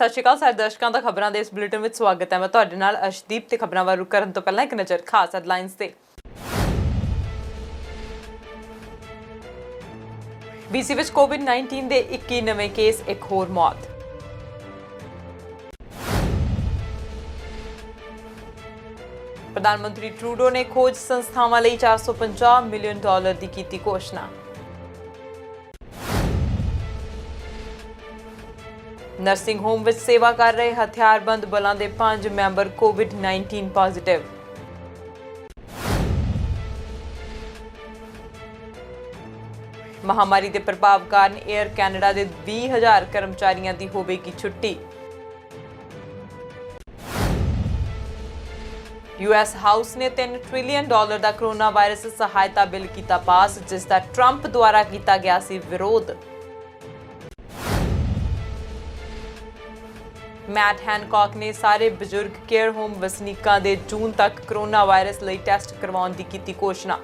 ਸਤਿ ਸ਼੍ਰੀ ਅਕਾਲ ਸਾਰੇ ਦਰਸ਼ਕਾਂ ਦਾ ਖਬਰਾਂ ਦੇ ਇਸ ਬੁਲੇਟਿਨ ਵਿੱਚ ਸਵਾਗਤ ਹੈ। ਮੈਂ ਤੁਹਾਡੇ ਨਾਲ ਅਸ਼ਦੀਪ ਤੇ ਖਬਰਾਂ ਵੱਲ ਰੁਕ ਕਰਨ ਤੋਂ ਪਹਿਲਾਂ ਇੱਕ ਨਜ਼ਰ ਖਾਸ ਹੈਡਲਾਈਨਸ ਤੇ। BC ਵਿੱਚ COVID-19 ਦੇ 21 ਨਵੇਂ ਕੇਸ, ਇੱਕ ਹੋਰ ਮੌਤ। ਪ੍ਰਧਾਨ ਮੰਤਰੀ ਟਰੂਡੋ ਨੇ ਖੋਜ ਸੰਸਥਾਵਾਂ ਲਈ $450 ਮਿਲੀਅਨ ਦੀ ਕੀਤੀ ਘੋਸ਼ਣਾ। ਨਰਸਿੰਗ ਹੋਮ ਵਿੱਚ ਸੇਵਾ ਕਰ ਰਹੇ ਹਥਿਆਰਬੰਦ ਬਲਾਂ ਦੇ 5 ਮੈਂਬਰ COVID-19 ਪੋਜ਼ਿਟਿਵ। ਮਹਾਮਾਰੀ ਦੇ ਪ੍ਰਭਾਵ ਕਾਰਨ 에ਅਰ ਕੈਨੇਡਾ ਦੇ 20,000 ਕਰਮਚਾਰੀਆਂ ਦੀ ਹੋਵੇਗੀ ਛੁੱਟੀ। US ਹਾਊਸ ਨੇ $3 ਟ੍ਰਿਲੀਅਨ ਦਾ ਕੋਰੋਨਾ ਵਾਇਰਸ ਸਹਾਇਤਾ ਬਿੱਲ ਕੀਤਾ ਪਾਸ, ਜਿਸ ਦਾ ਟਰੰਪ ਦੁਆਰਾ ਕੀਤਾ ਗਿਆ ਸੀ ਵਿਰੋਧ। ਮੈਟ ਹੈਨਕੌਕ ਨੇ ਸਾਰੇ ਬਜ਼ੁਰਗ ਕੇਅਰ ਹੋਮ ਵਸਨੀਕਾਂ ਦੇ ਜੂਨ ਤੱਕ ਕੋਰੋਨਾ ਵਾਇਰਸ ਲਈ ਟੈਸਟ ਕਰਵਾਉਣ ਦੀ ਕੀਤੀ ਘੋਸ਼ਣਾ।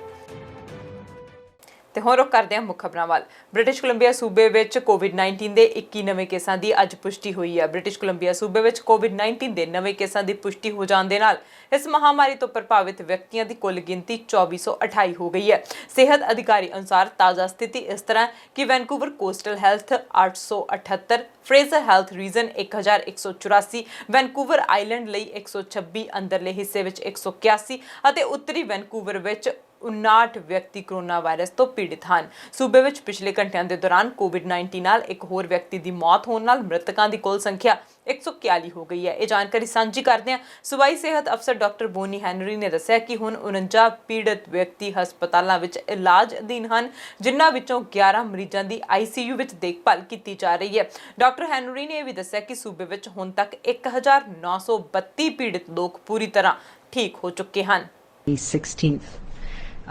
ਤੇ ਹੁਣ ਰੁਕ ਕਰਦੇ ਹਾਂ ਮੁੱਖ ਖਬਰਾਂ ਵੱਲ। ਬ੍ਰਿਟਿਸ਼ ਕੋਲੰਬੀਆ ਸੂਬੇ ਵਿੱਚ COVID-19 ਦੇ 21 ਨਵੇਂ ਕੇਸਾਂ ਦੀ ਅੱਜ ਪੁਸ਼ਟੀ ਹੋਈ ਹੈ। ਬ੍ਰਿਟਿਸ਼ ਕੋਲੰਬੀਆ ਸੂਬੇ ਵਿੱਚ COVID-19 ਦੇ ਨਵੇਂ ਕੇਸਾਂ ਦੀ ਪੁਸ਼ਟੀ ਹੋ ਜਾਣ ਦੇ ਨਾਲ ਇਸ ਮਹਾਮਾਰੀ ਤੋਂ ਪ੍ਰਭਾਵਿਤ ਵਿਅਕਤੀਆਂ ਦੀ ਕੁੱਲ ਗਿਣਤੀ 2428 ਹੋ ਗਈ ਹੈ। ਸਿਹਤ ਅਧਿਕਾਰੀ ਅਨੁਸਾਰ ਤਾਜ਼ਾ ਸਥਿਤੀ ਇਸ ਤਰ੍ਹਾਂ ਕਿ Vancouver coastal health 878, Fraser health region 1184, Vancouver island ਲਈ 126, ਅੰਦਰਲੇ ਹਿੱਸੇ ਵਿੱਚ 181 ਅਤੇ ਉੱਤਰੀ ਵੈਨਕੂਵਰ ਵਿੱਚ 59 ਵਿਅਕਤੀ ਕੋਰੋਨਾ ਵਾਇਰਸ ਤੋਂ ਪੀੜਿਤ ਹਨ। ਸੂਬੇ ਵਿੱਚ ਪਿਛਲੇ ਘੰਟਿਆਂ ਦੇ ਦੌਰਾਨ COVID-19 ਨਾਲ ਇੱਕ ਹੋਰ ਵਿਅਕਤੀ ਦੀ ਮੌਤ ਹੋਣ ਨਾਲ ਮ੍ਰਿਤਕਾਂ ਦੀ ਕੁੱਲ ਸੰਖਿਆ 141 ਹੋ ਗਈ ਹੈ। ਇਹ ਜਾਣਕਾਰੀ ਸਾਂਝੀ ਕਰਦੇ ਹਾਂ ਸੂਬਾਈ ਸਿਹਤ ਅਫਸਰ ਡਾਕਟਰ ਬੋਨੀ ਹੈਨਰੀ ਨੇ ਦੱਸਿਆ ਕਿ ਹੁਣ 49 ਪੀੜਿਤ ਵਿਅਕਤੀ ਹਸਪਤਾਲਾਂ ਵਿੱਚ ਇਲਾਜ ਅਧੀਨ ਹਨ, ਜਿਨ੍ਹਾਂ ਵਿੱਚੋਂ 11 ਮਰੀਜ਼ਾਂ ਦੀ ICU ਵਿੱਚ ਦੇਖਭਾਲ ਕੀਤੀ ਜਾ ਰਹੀ ਹੈ। ਡਾਕਟਰ ਹੈਨਰੀ ਨੇ ਇਹ ਵੀ ਦੱਸਿਆ ਕਿ ਸੂਬੇ ਵਿੱਚ ਹੁਣ ਤੱਕ 1932 ਪੀੜਿਤ ਲੋਕ ਪੂਰੀ ਤਰ੍ਹਾਂ ਠੀਕ ਹੋ ਚੁੱਕੇ ਹਨ। 16th.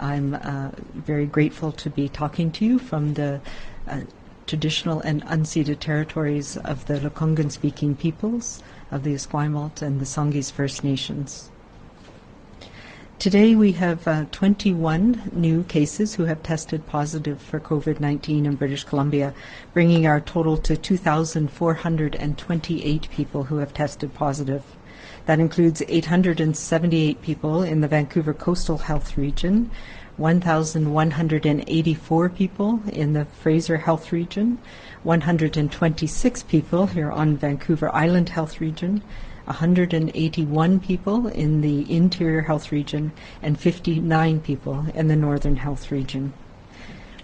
I'm very grateful to be talking to you from the traditional and unceded territories of the Lekwungen-speaking peoples of the Esquimalt and the Songhees First Nations. Today we have 21 new cases who have tested positive for COVID-19 in British Columbia, bringing our total to 2,428 people who have tested positive. That includes 878 people in the Vancouver Coastal Health Region, 1,184 people in the Fraser Health Region, 126 people here on Vancouver Island Health Region, 181 people in the Interior Health Region, and 59 people in the Northern Health Region.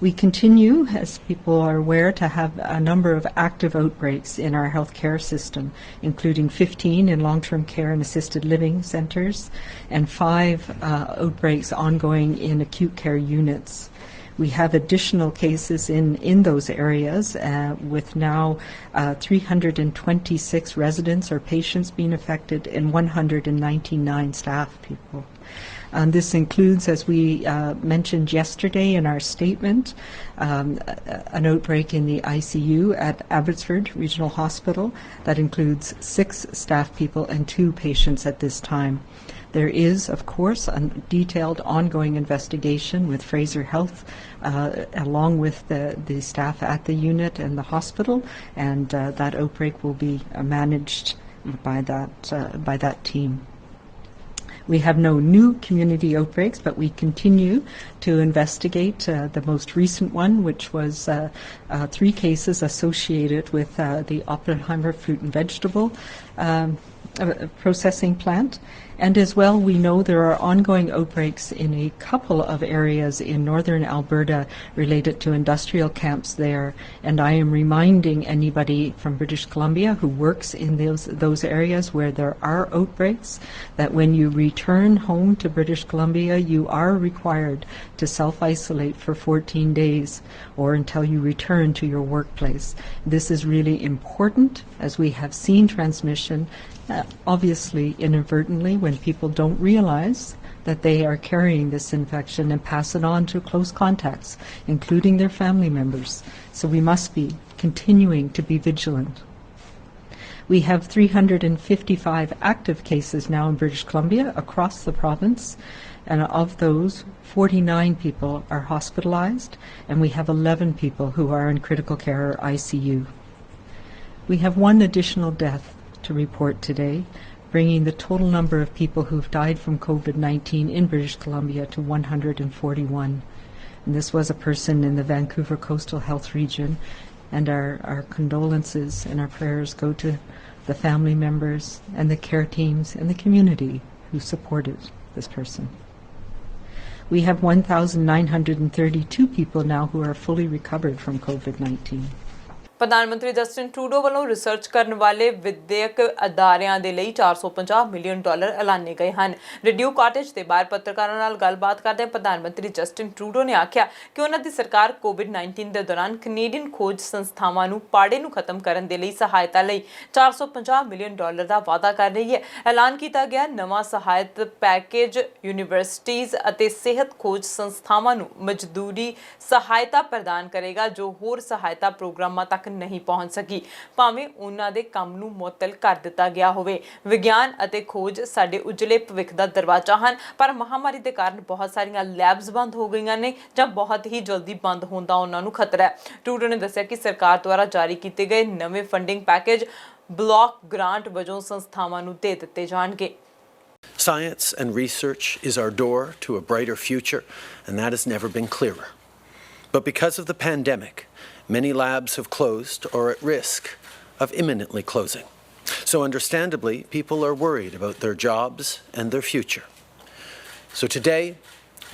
We continue, as people are aware, to have a number of active outbreaks in our healthcare system, including 15 in long-term care and assisted living centres and 5 outbreaks ongoing in acute care units. We have additional cases in those areas with now 326 residents or patients being affected and 199 staff people. This includes, as we mentioned yesterday in our statement, an outbreak in the ICU at Abbotsford Regional Hospital that includes 6 staff people and 2 patients at this time. There is, of course, a detailed ongoing investigation with Fraser Health along with the staff at the unit and the hospital, and that outbreak will be managed by that team. We have no new community outbreaks, but we continue to investigate the most recent one, which was 3 cases associated with the Oppenheimer fruit and vegetable processing plant. And as well, we know there are ongoing outbreaks in a couple of areas in northern Alberta related to industrial camps there. And I am reminding anybody from British Columbia who works in those areas where there are outbreaks that when you return home to British Columbia, you are required to self-isolate for 14 days or until you return to your workplace. This is really important, as we have seen transmission obviously inadvertently when people don't realize that they are carrying this infection and pass it on to close contacts, including their family members. So we must be continuing to be vigilant. We have 355 active cases now in British Columbia across the province, and of those, 49 people are hospitalized, and we have 11 people who are in critical care or ICU. We have one additional death to report today, bringing the total number of people who've died from COVID-19 in British Columbia to 141. And this was a person in the Vancouver Coastal Health Region, and our condolences and our prayers go to the family members and the care teams and the community who supported this person. We have 1,932 people now who are fully recovered from COVID-19. ਪ੍ਰਧਾਨ ਮੰਤਰੀ Justin Trudeau ਵੱਲੋਂ research ਕਰਨ ਵਾਲੇ ਵਿਦਿਅਕ ਅਦਾਰਿਆਂ ਦੇ ਲਈ $450 million ਐਲਾਨੇ ਗਏ ਹਨ। ਰਿਡਿਊ ਕਾਟੇਜ ਦੇ ਬਾਹਰ ਪੱਤਰਕਾਰਾਂ ਨਾਲ ਗੱਲਬਾਤ ਕਰਦੇ ਪ੍ਰਧਾਨ ਮੰਤਰੀ ਜਸਟਿਨ ਟਰੂਡੋ ਨੇ ਆਖਿਆ ਕਿ ਉਹਨਾਂ ਦੀ ਸਰਕਾਰ ਕੋਵਿਡ-19 ਦੇ ਦੌਰਾਨ ਕੈਨੇਡੀਅਨ ਖੋਜ ਸੰਸਥਾਵਾਂ ਨੂੰ ਪਾੜੇ ਨੂੰ ਖਤਮ ਕਰਨ ਦੇ ਲਈ ਸਹਾਇਤਾ ਲਈ $450 ਮਿਲੀਅਨ ਦਾ ਵਾਅਦਾ ਕਰ ਰਹੀ ਹੈ। ਐਲਾਨ ਕੀਤਾ ਗਿਆ ਨਵਾਂ ਸਹਾਇਤ ਪੈਕੇਜ ਯੂਨੀਵਰਸਿਟੀਜ਼ ਅਤੇ ਸਿਹਤ ਖੋਜ ਸੰਸਥਾਵਾਂ ਨੂੰ ਮਜ਼ਦੂਰੀ ਸਹਾਇਤਾ ਪ੍ਰਦਾਨ ਕਰੇਗਾ ਜੋ ਹੋਰ ਸਹਾਇਤਾ ਪ੍ਰੋਗਰਾਮਾਂ ਤੱਕ नहीं पहुंच सकी भावें उन्हां दे काम नूं मुअत्तल कर दिता गया होवे। विज्ञान अते खोज साडे उजले भविख दा दरवाजा हन पर महामारी दे कारण बहुत सारियां लैब्स बंद हो गईयां ने जां बहुत ही जल्दी बंद होण दा उन्हां नूं खतरा है। ट्रूडो ने दस्सिया कि सरकार द्वारा जारी कीते गए नवें फंडिंग पैकेज ब्लॉक ग्रांट वजों संस्थावां नूं दे दित्ते जाणगे। Science and research is our door to a brighter future, and that has never been clearer. But because of the pandemic, many labs have closed or at risk of imminently closing. So understandably, people are worried about their jobs and their future. So today,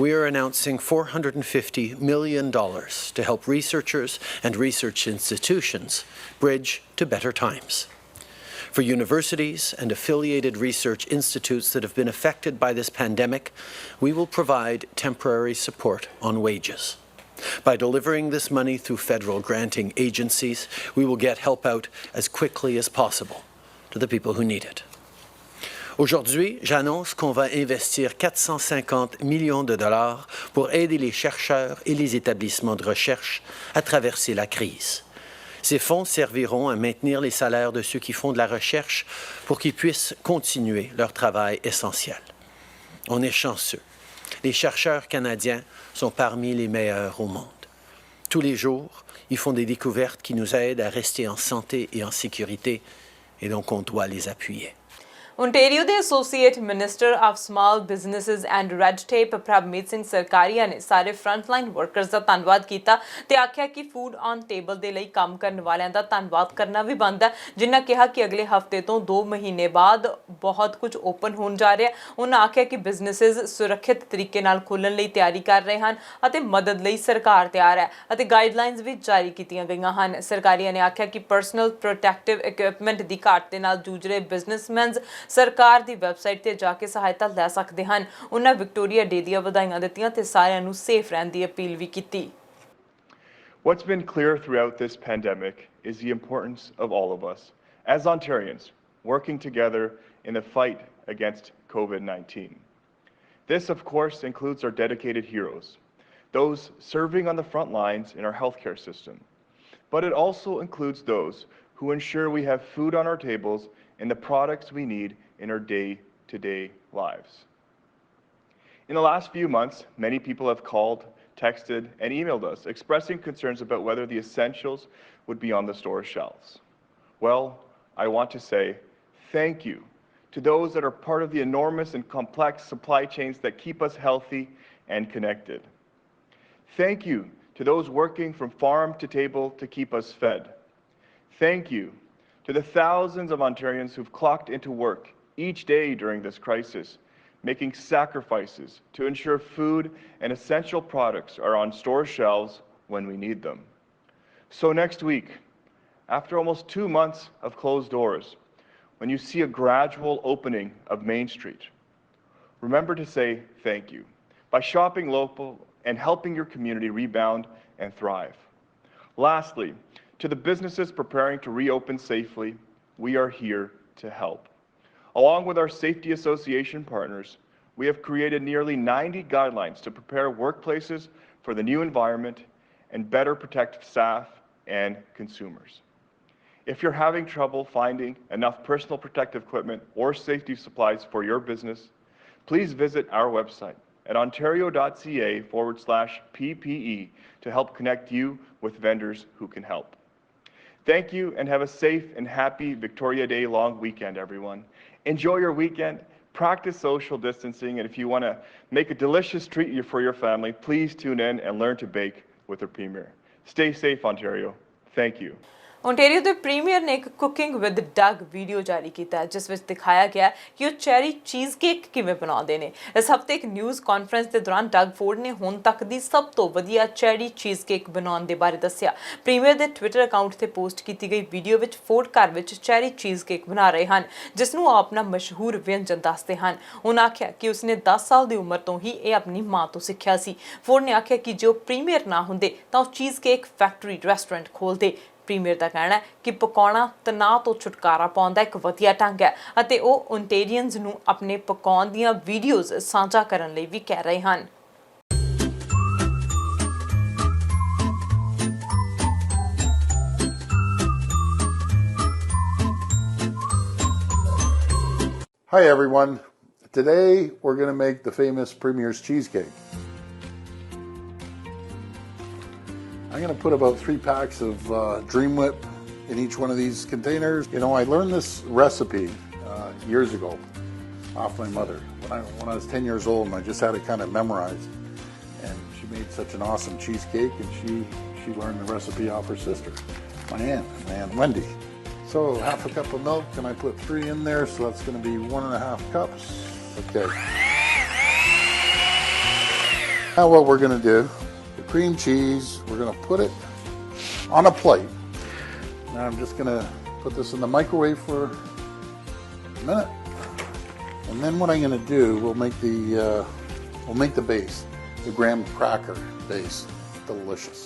we are announcing $450 million to help researchers and research institutions bridge to better times. For universities and affiliated research institutes that have been affected by this pandemic, we will provide temporary support on wages. By delivering this money through federal granting agencies, we will get help out as quickly as possible to the people who need it. Aujourd'hui, j'annonce qu'on va investir $450 millions pour aider les chercheurs et les établissements de recherche à traverser la crise. Ces fonds serviront à maintenir les salaires de ceux qui font de la recherche pour qu'ils puissent continuer leur travail essentiel. On est chanceux. Les chercheurs canadiens sont parmi les meilleurs au monde. Tous les jours, ils font des découvertes qui nous aident à rester en santé et en sécurité, et donc on doit les appuyer. Ontario के associate minister of small businesses and red tape Prabmeet Singh Sarkaria ने सारे frontline workers का धन्नवाद किया ते आख्या कि food on table दे लई काम करने वालियां दा धन्नवाद करना भी बनदा है। जिन्हां कहा कि अगले हफ्ते तो 2 महीने बाद बहुत कुछ ओपन होने जा रहा है। उन्हां आख्या कि बिजनेसिस सुरक्षित तरीके नाल खोलण लई तैयारी कर रहे हैं अते मदद लई सरकार तैयार है अते गाइडलाइनस भी जारी कीतियां गईयां हन। सरकारिया ने आख्या कि पर्सनल प्रोटैक्टिव इक्विपमेंट दी घाट दे नाल जूझ रहे बिजनेसमैन सरकार दी वैबसाइट ते जाके सहायता लै सकते हैं। उन्हें विक्टोरिया डे दी ਵਧਾਈਆਂ ਦਿੱਤੀਆਂ ਤੇ ਸਾਰਿਆਂ ਨੂੰ ਸੇਫ ਰਹਿਣ ਦੀ ਅਪੀਲ ਵੀ ਕੀਤੀ। What's been clear throughout this pandemic is the importance of all of us as Ontarians working together in the fight against COVID-19. This, of course, includes our dedicated heroes, those serving on the front lines in our healthcare system. But it also includes those who ensure we have food on our tables and the products we need in our day-to-day lives. In the last few months, many people have called, texted, and emailed us expressing concerns about whether the essentials would be on the store shelves. Well, I want to say thank you to those that are part of the enormous and complex supply chains that keep us healthy and connected. Thank you to those working from farm to table to keep us fed. Thank you to the thousands of Ontarians who've clocked into work each day during this crisis, making sacrifices to ensure food and essential products are on store shelves when we need them. So next week, after almost 2 months of closed doors, when you see a gradual opening of Main Street, remember to say thank you by shopping local and helping your community rebound and thrive. Lastly, to the businesses preparing to reopen safely, we are here to help. Along with our Safety Association partners, we have created nearly 90 guidelines to prepare workplaces for the new environment and better protect staff and consumers. If you're having trouble finding enough personal protective equipment or safety supplies for your business, please visit our website at ontario.ca/PPE to help connect you with vendors who can help. Thank you and have a safe and happy Victoria Day long weekend, everyone. Enjoy your weekend, practice social distancing, and if you want to make a delicious treat for your family, please tune in and learn to bake with the Premier. Stay safe, Ontario. Thank you. Ontario ਦੇ premier ਨੇ ਇੱਕ cooking with Doug video ਜਾਰੀ ਕੀਤਾ ਜਿਸ ਵਿੱਚ ਦਿਖਾਇਆ ਗਿਆ ਕਿ ਉਹ ਚੈਰੀ ਚੀਜ਼ ਕੇਕ ਕਿਵੇਂ ਬਣਾਉਂਦੇ ਨੇ। ਇਸ ਹਫਤੇ ਇੱਕ ਨਿਊਜ਼ ਕਾਨਫਰੰਸ ਦੇ ਦੌਰਾਨ ਡਗ ਫੋਰਡ ਨੇ ਹੁਣ ਤੱਕ ਦੀ ਸਭ ਤੋਂ ਵਧੀਆ ਚੈਰੀ ਚੀਜ਼ ਕੇਕ ਬਣਾਉਣ ਦੇ ਬਾਰੇ ਦੱਸਿਆ। ਪ੍ਰੀਮੀਅਰ ਦੇ ਟਵਿੱਟਰ ਅਕਾਊਂਟ ਤੇ ਪੋਸਟ ਕੀਤੀ ਗਈ ਵੀਡੀਓ ਵਿੱਚ ਫੋਰਡ ਘਰ ਵਿੱਚ ਚੈਰੀ ਚੀਜ਼ ਕੇਕ ਬਣਾ ਰਹੇ ਹਨ ਜਿਸ ਨੂੰ ਉਹ ਆਪਣਾ ਮਸ਼ਹੂਰ ਵਿਅੰਜਨ ਦੱਸਦੇ ਹਨ। ਉਹਨਾਂ ਆਖਿਆ ਕਿ ਉਸਨੇ 10 ਸਾਲ ਦੀ ਉਮਰ ਤੋਂ ਹੀ ਇਹ ਆਪਣੀ ਮਾਂ ਤੋਂ ਸਿੱਖਿਆ ਸੀ। ਫੋਰਡ ਨੇ ਆਖਿਆ ਕਿ ਜੇ ਉਹ ਪ੍ਰੀਮੀਅਰ ਨਾ ਹੁੰਦੇ ਤਾਂ ਉਹ ਚੀਜ਼ ਕੇਕ ਫੈਕਟਰੀ ਰੈਸਟੋਰੈਂਟ ਖੋਲ੍ਹਦੇ। ਪ੍ਰੀਮੀਅਰ ਦਾ ਕਹਿਣਾ ਹੈ ਕਿ ਪਕਾਉਣਾ ਤਣਾਅ ਤੋਂ ਛੁਟਕਾਰਾ ਪਾਉਣ ਦਾ ਇੱਕ ਵਧੀਆ ਢੰਗ ਹੈ ਅਤੇ ਉਹ ਓਨਟੇਰੀਅਨਸ ਨੂੰ ਆਪਣੇ ਪਕਾਉਣ ਦੀਆਂ ਵੀਡੀਓਜ਼ ਸਾਂਝਾ ਕਰਨ ਲਈ ਵੀ ਕਹਿ ਰਹੇ ਹਨ। Hi everyone. Today we're going to make the famous Premier's cheesecake. I'm going to put about 3 packs of Dream Whip in each one of these containers. You know, I learned this recipe years ago off my mother when I was 10 years old, and I just had it kind of memorized. And she made such an awesome cheesecake, and she learned the recipe off her sister, my aunt Wendy. So half a cup of milk, and I put 3 in there, so that's going to be 1.5 cups. Okay. Now what we're going to do, the cream cheese, we're going to put it on a plate. Now I'm just going to put this in the microwave for a minute. And then what I'm going to do, we'll make the base, the graham cracker base. Delicious.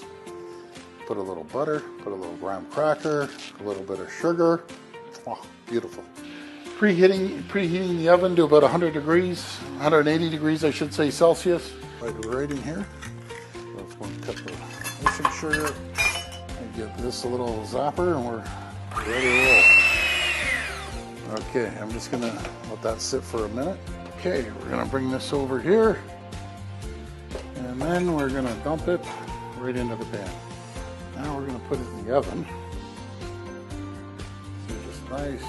Put a little butter, put a little graham cracker, a little bit of sugar. Oh, beautiful. Preheating the oven to about 100 degrees, 180 degrees I should say Celsius. Right in here. Let's go and cut the icing sugar and get this a little zapper, and we're ready to roll. Okay, I'm just gonna let that sit for a minute. Okay, we're gonna bring this over here, and then we're gonna dump it right into the pan. Now we're gonna put it in the oven. So just nice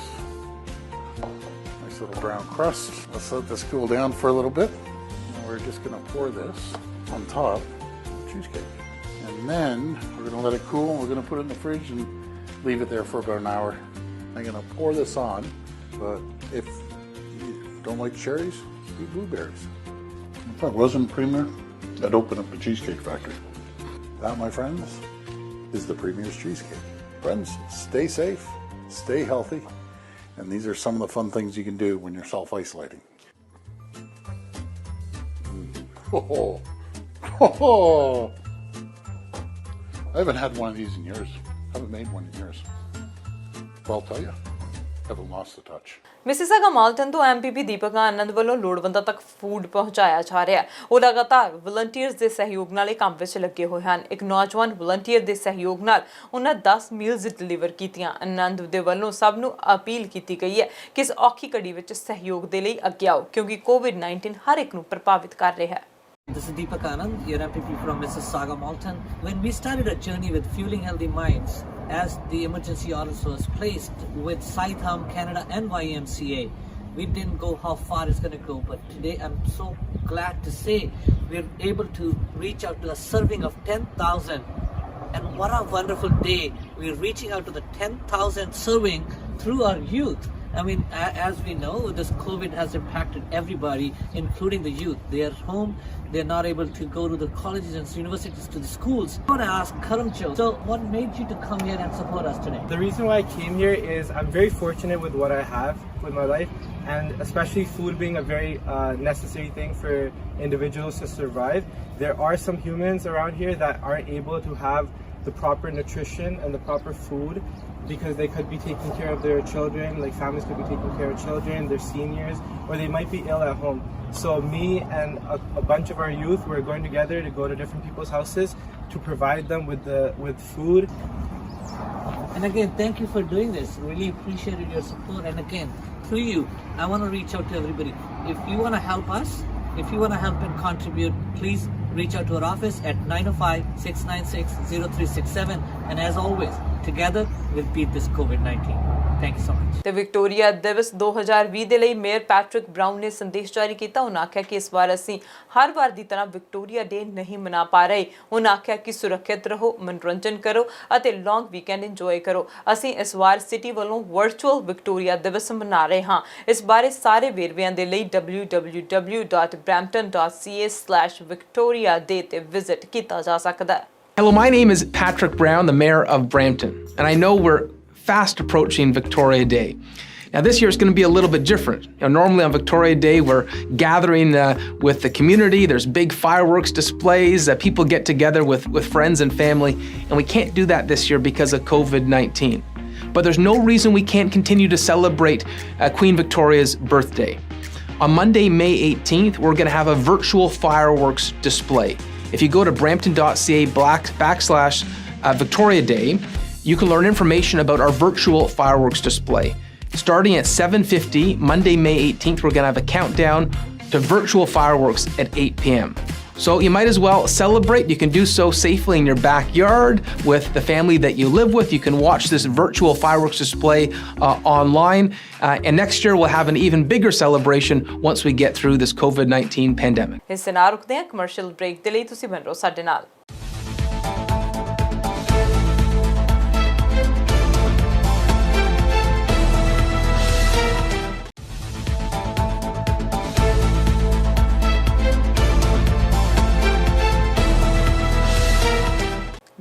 little brown crust. Let's let this cool down for a little bit. Now we're just gonna pour this on top cheesecake, and then we're going to let it cool, and we're going to put it in the fridge and leave it there for about an hour. I'm going to pour this on, but if you don't like cherries, do blueberries. If I wasn't Premier, I'd open up a cheesecake factory. That, my friends, is the Premier's cheesecake. Friends, stay safe, stay healthy, and these are some of the fun things you can do when you're self-isolating. Oh. I haven't had one of these in years. Haven't made one in years. But I'll tell you, haven't lost the touch. Mississauga Malton ਤੋਂ MPP ਦੀਪਕ ਆਨੰਦ ਵੱਲੋਂ ਲੋੜਵੰਦਾਂ ਤੱਕ food ਪਹੁੰਚਾਇਆ ਜਾ ਰਿਹਾ ਹੈ। ਉਹ ਲਗਾਤਾਰ ਵਲੰਟੀਅਰਸ ਦੇ ਸਹਿਯੋਗ ਨਾਲ ਇਹ ਕੰਮ ਵਿੱਚ ਲੱਗੇ ਹੋਏ ਹਨ। ਇੱਕ ਨੌਜਵਾਨ ਵਲੰਟੀਅਰ ਦੇ ਸਹਿਯੋਗ ਨਾਲ ਉਹਨਾਂ 10 ਮੀਲਸ ਡਿਲੀਵਰ ਕੀਤੀਆਂ। ਆਨੰਦ ਦੇ ਵੱਲੋਂ ਸਭ ਨੂੰ ਅਪੀਲ ਕੀਤੀ ਗਈ ਹੈ ਕਿ ਇਸ ਔਖੀ ਘੜੀ ਵਿੱਚ ਸਹਿਯੋਗ ਦੇ ਲਈ ਅੱਗੇ ਆਓ ਕਿਉਂਕਿ COVID-19 ਹਰ ਇੱਕ ਨੂੰ ਪ੍ਰਭਾਵਿਤ ਕਰ ਰਿਹਾ ਹੈ। This is Deepak Anand, your MPP from Mississauga Malton. When we started a journey with Fueling Healthy Minds, as the emergency orders was placed with Scytham, Canada and YMCA, we didn't go how far it's going to go. But today I'm so glad to say we're able to reach out to a serving of 10,000. And what a wonderful day. We're reaching out to the 10,000 serving through our youth. I mean, as we know, this COVID has impacted everybody, including the youth. They are home. They're not able to go to the colleges and universities, to the schools. I want to ask Karamcho, so what made you to come here and support us today? The reason why I came here is I'm very fortunate with what I have with my life, and especially food being a very necessary thing for individuals to survive. There are some humans around here that aren't able to have the proper nutrition and the proper food, because they could be taking care of their children, like families could be taking care of children, their seniors, or they might be ill at home. So me and a bunch of our youth, we're going together to go to different people's houses to provide them with food. And again, thank you for doing this. Really appreciated your support. And again, through you, I want to reach out to everybody. If you want to help us, if you want to help and contribute, please reach out to our office at 905-696-0367. And as always, Together, we'll beat this COVID-19. Thank you so much. ਤੇ Victoria ਦਿਵਸ 2020 ਦੇ ਲਈ mayor Patrick brown ਨੇ ਸੰਦੇਸ਼ ਜਾਰੀ ਕੀਤਾ। ਉਹਨਾਂ ਆਖਿਆ ਕਿ ਇਸ ਵਾਰ ਅਸੀਂ ਹਰ ਵਾਰ ਦੀ ਤਰ੍ਹਾਂ ਵਿਕਟੋਰੀਆ ਡੇ ਨਹੀਂ ਮਨਾ ਪਾ ਰਹੇ। ਉਹਨਾਂ ਆਖਿਆ ਕਿ ਸੁਰੱਖਿਅਤ ਰਹੋ, ਮਨੋਰੰਜਨ ਕਰੋ ਅਤੇ ਲੌਂਗ ਵੀਕਐਂਡ ਇੰਜੋਏ ਕਰੋ। ਅਸੀਂ ਇਸ ਵਾਰ ਸਿਟੀ ਵੱਲੋਂ ਵਰਚੁਅਲ ਵਿਕਟੋਰੀਆ ਦਿਵਸ ਮਨਾ ਰਹੇ ਹਾਂ। ਇਸ ਬਾਰੇ ਸਾਰੇ ਵੇਰਵਿਆਂ ਦੇ ਲਈ www.brampton.ca/victoriaday ਤੇ ਵਿਜ਼ਿਟ ਕੀਤਾ ਜਾ ਸਕਦਾ ਹੈ। Hello, my name is Patrick Brown, the Mayor of Brampton, and I know we're fast approaching Victoria Day. Now this year is going to be a little bit different. Normally on Victoria Day we're gathering with the community, there's big fireworks displays, people get together with friends and family, and we can't do that this year because of COVID-19. But there's no reason we can't continue to celebrate Queen Victoria's birthday. On Monday, May 18th, we're going to have a virtual fireworks display. If you go to brampton.ca/Victoria Day, you can learn information about our virtual fireworks display. Starting at 7:50, Monday, May 18th, we're going to have a countdown to virtual fireworks at 8 p.m. So you might as well celebrate. You can do so safely in your backyard with the family that you live with. You can watch this virtual fireworks display online. And next year we'll have an even bigger celebration once we get through this COVID-19 pandemic. ਇਸ ਨਾਲ ਰੁਕਦੇ ਹਾਂ commercial break ਦੇ ਲਈ। ਤੁਸੀਂ ਬਣ ਰਹੋ ਸਾਡੇ ਨਾਲ।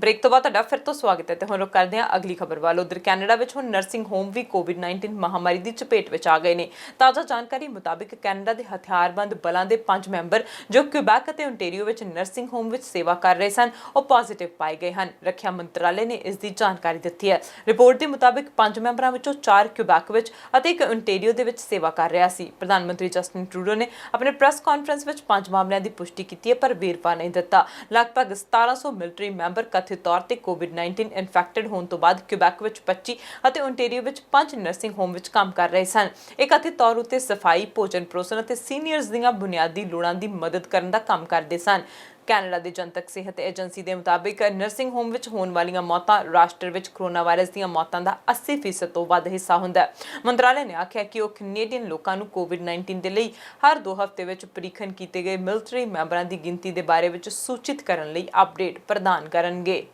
ਬ੍ਰੇਕ ਤੋਂ ਬਾਅਦ ਤੁਹਾਡਾ ਫਿਰ ਤੋਂ ਸਵਾਗਤ ਹੈ ਤੇ ਹੁਣ ਰੁਕ ਕਰਦੇ ਹਾਂ ਅਗਲੀ ਖਬਰ ਵੱਲ। ਉਧਰ ਕੈਨੇਡਾ ਵਿੱਚ ਹੁਣ ਨਰਸਿੰਗ ਹੋਮ ਵੀ COVID-19 ਮਹਾਮਾਰੀ ਦੀ ਚਪੇਟ ਵਿੱਚ ਆ ਗਏ ਨੇ। ਤਾਜ਼ਾ ਜਾਣਕਾਰੀ ਮੁਤਾਬਿਕ ਕੈਨੇਡਾ ਦੇ ਹਥਿਆਰਬੰਦ ਬਲਾਂ ਦੇ 5 ਮੈਂਬਰ ਜੋ ਕਿਊਬੈਕ ਅਤੇ ਓਨਟਾਰੀਓ ਵਿੱਚ ਨਰਸਿੰਗ ਹੋਮ ਵਿੱਚ ਸੇਵਾ ਕਰ ਰਹੇ ਸਨ, ਉਹ ਪੋਜ਼ਿਟਿਵ ਪਾਏ ਗਏ ਹਨ। ਰੱਖਿਆ ਮੰਤਰਾਲੇ ਨੇ ਇਸ ਦੀ ਜਾਣਕਾਰੀ ਦਿੱਤੀ ਹੈ। ਰਿਪੋਰਟ ਦੇ ਮੁਤਾਬਿਕ 5 ਮੈਂਬਰਾਂ ਵਿੱਚੋਂ 4 ਕਿਊਬੈਕ ਵਿੱਚ ਅਤੇ 1 ਓਨਟਾਰੀਓ ਦੇ ਵਿੱਚ ਸੇਵਾ ਕਰ ਰਿਹਾ ਸੀ। ਪ੍ਰਧਾਨ ਮੰਤਰੀ ਜਸਟਿਨ ਟਰੂਡੋ ਨੇ ਆਪਣੇ ਪ੍ਰੈਸ ਕਾਨਫਰੰਸ ਵਿੱਚ 5 ਮਾਮਲਿਆਂ ਦੀ ਪੁਸ਼ਟੀ ਕੀਤੀ ਹੈ, ਪਰ ਵੇਰਵਾ ਨਹੀਂ ਦਿੱਤਾ। ਲਗਭਗ 1700 ਮਿਲਟਰੀ ਮੈਂਬਰ ਕਥਿਤ ਤੌਰ ਤੇ COVID-19 ਇਨਫੈਕਟਡ ਹੋਣ ਤੋਂ ਬਾਅਦ ਕਿਊਬੈਕ ਵਿੱਚ 25 ਅਤੇ ਓਨਟਾਰੀਓ ਵਿੱਚ 5 ਨਰਸਿੰਗ ਹੋਮ ਵਿੱਚ ਕੰਮ ਕਰ ਰਹੇ ਸਨ। ਇਹ ਕਥਿਤ ਤੌਰ ਉੱਤੇ ਸਫਾਈ, ਭੋਜਨ ਪਰੋਸਣ ਅਤੇ ਸੀਨੀਅਰਜ਼ ਦੀਆਂ ਬੁਨਿਆਦੀ ਲੋੜਾਂ ਦੀ ਮਦਦ ਕਰਨ ਦਾ ਕੰਮ ਕਰਦੇ ਸਨ। ਕੈਨੇਡਾ ਦੀ ਜਨਤਕ ਸਿਹਤ ਏਜੰਸੀ ਦੇ ਮੁਤਾਬਿਕ ਨਰਸਿੰਗ ਹੋਮ ਵਿੱਚ ਹੋਣ ਵਾਲੀਆਂ ਮੌਤਾਂ ਰਾਸ਼ਟਰ ਵਿੱਚ ਕੋਰੋਨਾ ਵਾਇਰਸ ਦੀਆਂ ਮੌਤਾਂ ਦਾ 80% ਤੋਂ ਵੱਧ ਹਿੱਸਾ ਹੁੰਦਾ ਹੈ। ਮੰਤਰਾਲੇ ਨੇ ਆਖਿਆ ਕਿ ਉਹ ਕੈਨੇਡੀਅਨ ਲੋਕਾਂ ਨੂੰ COVID-19 ਦੇ ਲਈ ਹਰ 2 ਹਫ਼ਤੇ ਵਿੱਚ ਪਰੀਖਣ ਕੀਤੇ ਗਏ ਮਿਲਟਰੀ ਮੈਂਬਰਾਂ ਦੀ ਗਿਣਤੀ ਦੇ ਬਾਰੇ ਵਿੱਚ ਸੂਚਿਤ ਕਰਨ ਲਈ ਅਪਡੇਟ ਪ੍ਰਦਾਨ ਕਰਨਗੇ।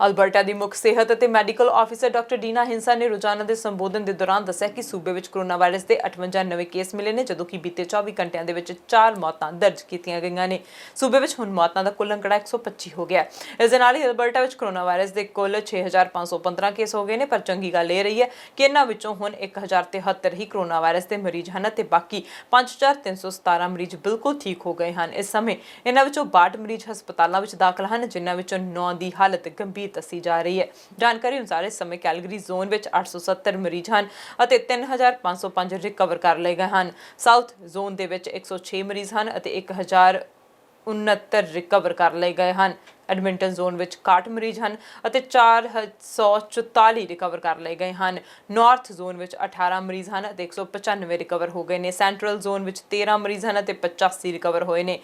ਅਲਬਰਟਾ ਦੀ ਮੁੱਖ ਸਿਹਤ ਅਤੇ ਮੈਡੀਕਲ ਆਫੀਸਰ ਡਾਕਟਰ ਡੀਨਾ ਹਿੰਸਾ ਨੇ ਰੋਜ਼ਾਨਾ ਦੇ ਸੰਬੋਧਨ ਦੇ ਦੌਰਾਨ ਦੱਸਿਆ ਕਿ ਸੂਬੇ ਵਿੱਚ ਕੋਰੋਨਾ ਵਾਇਰਸ ਦੇ 58 ਨਵੇਂ ਕੇਸ ਮਿਲੇ ਨੇ, ਜਦੋਂ ਕਿ ਬੀਤੇ 24 ਘੰਟਿਆਂ ਦੇ ਵਿੱਚ 4 ਮੌਤਾਂ ਦਰਜ ਕੀਤੀਆਂ ਗਈਆਂ ਨੇ। ਸੂਬੇ ਵਿੱਚ ਹੁਣ ਮੌਤਾਂ ਦਾ ਕੁੱਲ ਅੰਕੜਾ 125 ਹੋ ਗਿਆ। ਇਸ ਦੇ ਨਾਲ ਹੀ ਅਲਬਰਟਾ ਵਿੱਚ ਕੋਰੋਨਾ ਵਾਇਰਸ ਦੇ ਕੁੱਲ 6515 ਕੇਸ ਹੋ ਗਏ ਨੇ, ਪਰ ਚੰਗੀ ਗੱਲ ਇਹ ਰਹੀ ਹੈ ਕਿ ਇਹਨਾਂ ਵਿੱਚੋਂ ਹੁਣ 1073 ਹੀ ਕੋਰੋਨਾ ਵਾਇਰਸ ਦੇ ਮਰੀਜ਼ ਹਨ ਅਤੇ ਬਾਕੀ 5317 ਮਰੀਜ਼ ਬਿਲਕੁਲ ਠੀਕ ਹੋ ਗਏ ਹਨ। ਇਸ ਸਮੇਂ ਇਹਨਾਂ ਵਿੱਚੋਂ 62 ਮਰੀਜ਼ ਹਸਪਤਾਲਾਂ ਵਿੱਚ ਦਾਖਲ ਹਨ, ਜਿਨ੍ਹਾਂ ਵਿੱਚੋਂ 9 ਦੀ ਹਾਲਤ ਗੰਭੀਰ ਦੱਸੀ ਜਾ ਰਹੀ ਹੈ। ਜਾਣਕਾਰੀ ਅਨੁਸਾਰ ਇਸ ਸਮੇਂ ਕੈਲਗਰੀ ਜ਼ੋਨ ਵਿੱਚ 870 ਮਰੀਜ਼ ਹਨ ਅਤੇ 3505 ਰਿਕਵਰ ਕਰ ਲਏ ਗਏ ਹਨ। ਸਾਊਥ ਜ਼ੋਨ ਦੇ ਵਿੱਚ 106 ਮਰੀਜ਼ ਹਨ ਅਤੇ 1069 ਰਿਕਵਰ ਕਰ ਲਏ ਗਏ ਹਨ। ਐਡਮਿੰਟਨ ਜ਼ੋਨ ਵਿੱਚ 61 ਮਰੀਜ਼ ਹਨ ਅਤੇ 444 ਰਿਕਵਰ ਕਰ ਲਏ ਗਏ ਹਨ। ਨਾਰਥ ਜ਼ੋਨ ਵਿੱਚ 18 ਮਰੀਜ਼ ਹਨ ਅਤੇ 195 ਰਿਕਵਰ ਹੋ ਗਏ ਨੇ। ਸੈਂਟਰਲ ਜ਼ੋਨ ਵਿੱਚ 13 ਮਰੀਜ਼ ਹਨ ਅਤੇ 85 ਰਿਕਵਰ ਹੋਏ ਨੇ।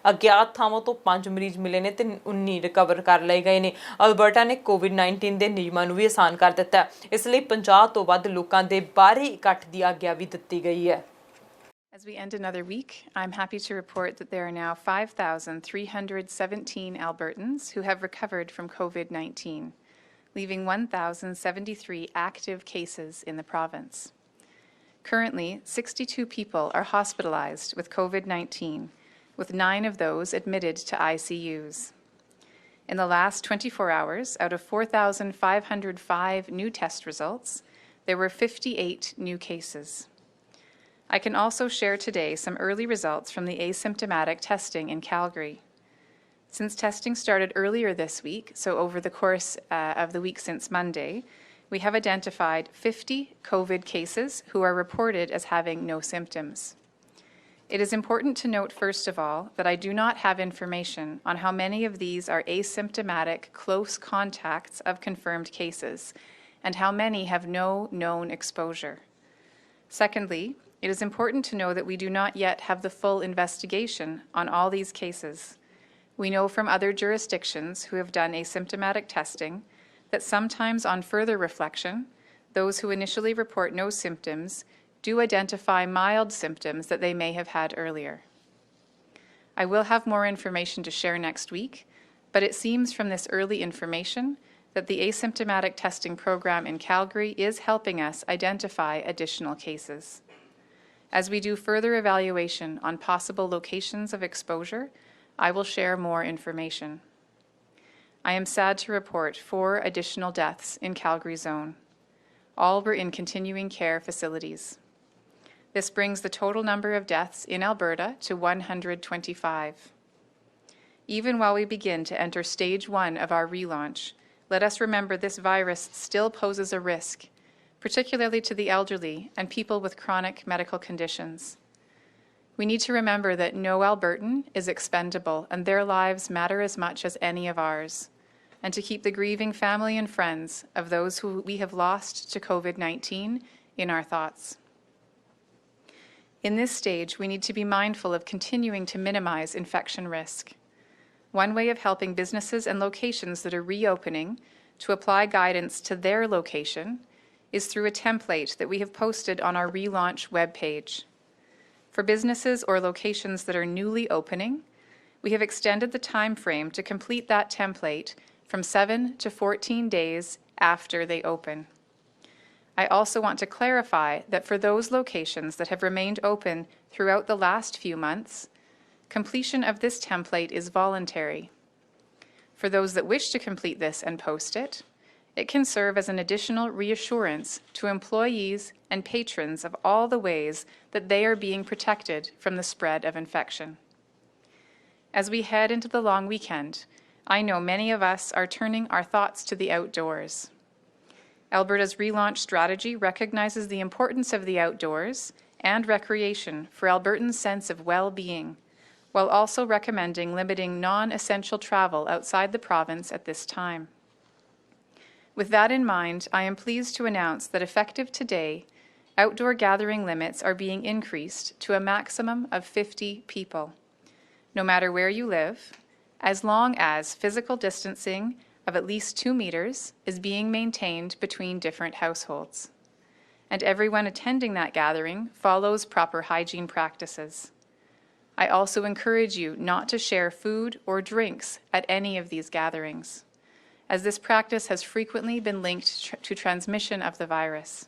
ਅਗਿਆਤ ਥਾਵਾਂ ਤੋਂ 5 ਮਰੀਜ਼ ਮਿਲੇ ਨੇ ਤੇ 19 ਰਿਕਵਰ ਕਰ ਲਏ ਗਏ ਨੇ। ਅਲਬਰਟਾ ਨੇ COVID-19 ਦੇ ਨਿਯਮਾਂ ਨੂੰ ਵੀ ਆਸਾਨ ਕਰ ਦਿੱਤਾ ਹੈ, ਇਸ ਲਈ 50 ਤੋਂ ਵੱਧ ਲੋਕਾਂ ਦੇ ਬਾਹਰੀ ਇਕੱਠ ਦੀ ਆਗਿਆ ਵੀ ਦਿੱਤੀ ਗਈ ਹੈ। As we end another week, I'm happy to report that there are now 5,317 Albertans who have recovered from COVID-19, leaving 1,073 active cases in the province. Currently, 62 people are hospitalized with COVID-19, with 9 of those admitted to ICUs. In the last 24 hours, out of 4,505 new test results, there were 58 new cases. I can also share today some early results from the asymptomatic testing in Calgary. Since testing started earlier this week, so over the course of the week since Monday, we have identified 50 COVID cases who are reported as having no symptoms. It is important to note, first of all, that I do not have information on how many of these are asymptomatic close contacts of confirmed cases and how many have no known exposure. Secondly, it is important to know that we do not yet have the full investigation on all these cases. We know from other jurisdictions who have done asymptomatic testing that sometimes on further reflection, those who initially report no symptoms do identify mild symptoms that they may have had earlier. I will have more information to share next week, but it seems from this early information that the asymptomatic testing program in Calgary is helping us identify additional cases. As we do further evaluation on possible locations of exposure, I will share more information. I am sad to report 4 additional deaths in Calgary zone. All were in continuing care facilities. This brings the total number of deaths in Alberta to 125. Even while we begin to enter stage 1 of our relaunch, let us remember this virus still poses a risk, particularly to the elderly and people with chronic medical conditions. We need to remember that no Albertan is expendable and their lives matter as much as any of ours, and to keep the grieving family and friends of those who we have lost to COVID-19 in our thoughts. In this stage, we need to be mindful of continuing to minimize infection risk. One way of helping businesses and locations that are reopening to apply guidance to their location is through a template that we have posted on our relaunch webpage. For businesses or locations that are newly opening, we have extended the time frame to complete that template from 7 to 14 days after they open. I also want to clarify that for those locations that have remained open throughout the last few months, completion of this template is voluntary. For those that wish to complete this and post it, it can serve as an additional reassurance to employees and patrons of all the ways that they are being protected from the spread of infection. As we head into the long weekend, I know many of us are turning our thoughts to the outdoors. Alberta's relaunch strategy recognizes the importance of the outdoors and recreation for Albertans' sense of well-being, while also recommending limiting non-essential travel outside the province at this time. With that in mind, I am pleased to announce that effective today, outdoor gathering limits are being increased to a maximum of 50 people, no matter where you live, as long as physical distancing of at least 2 meters is being maintained between different households. And everyone attending that gathering follows proper hygiene practices. I also encourage you not to share food or drinks at any of these gatherings, as this practice has frequently been linked to transmission of the virus.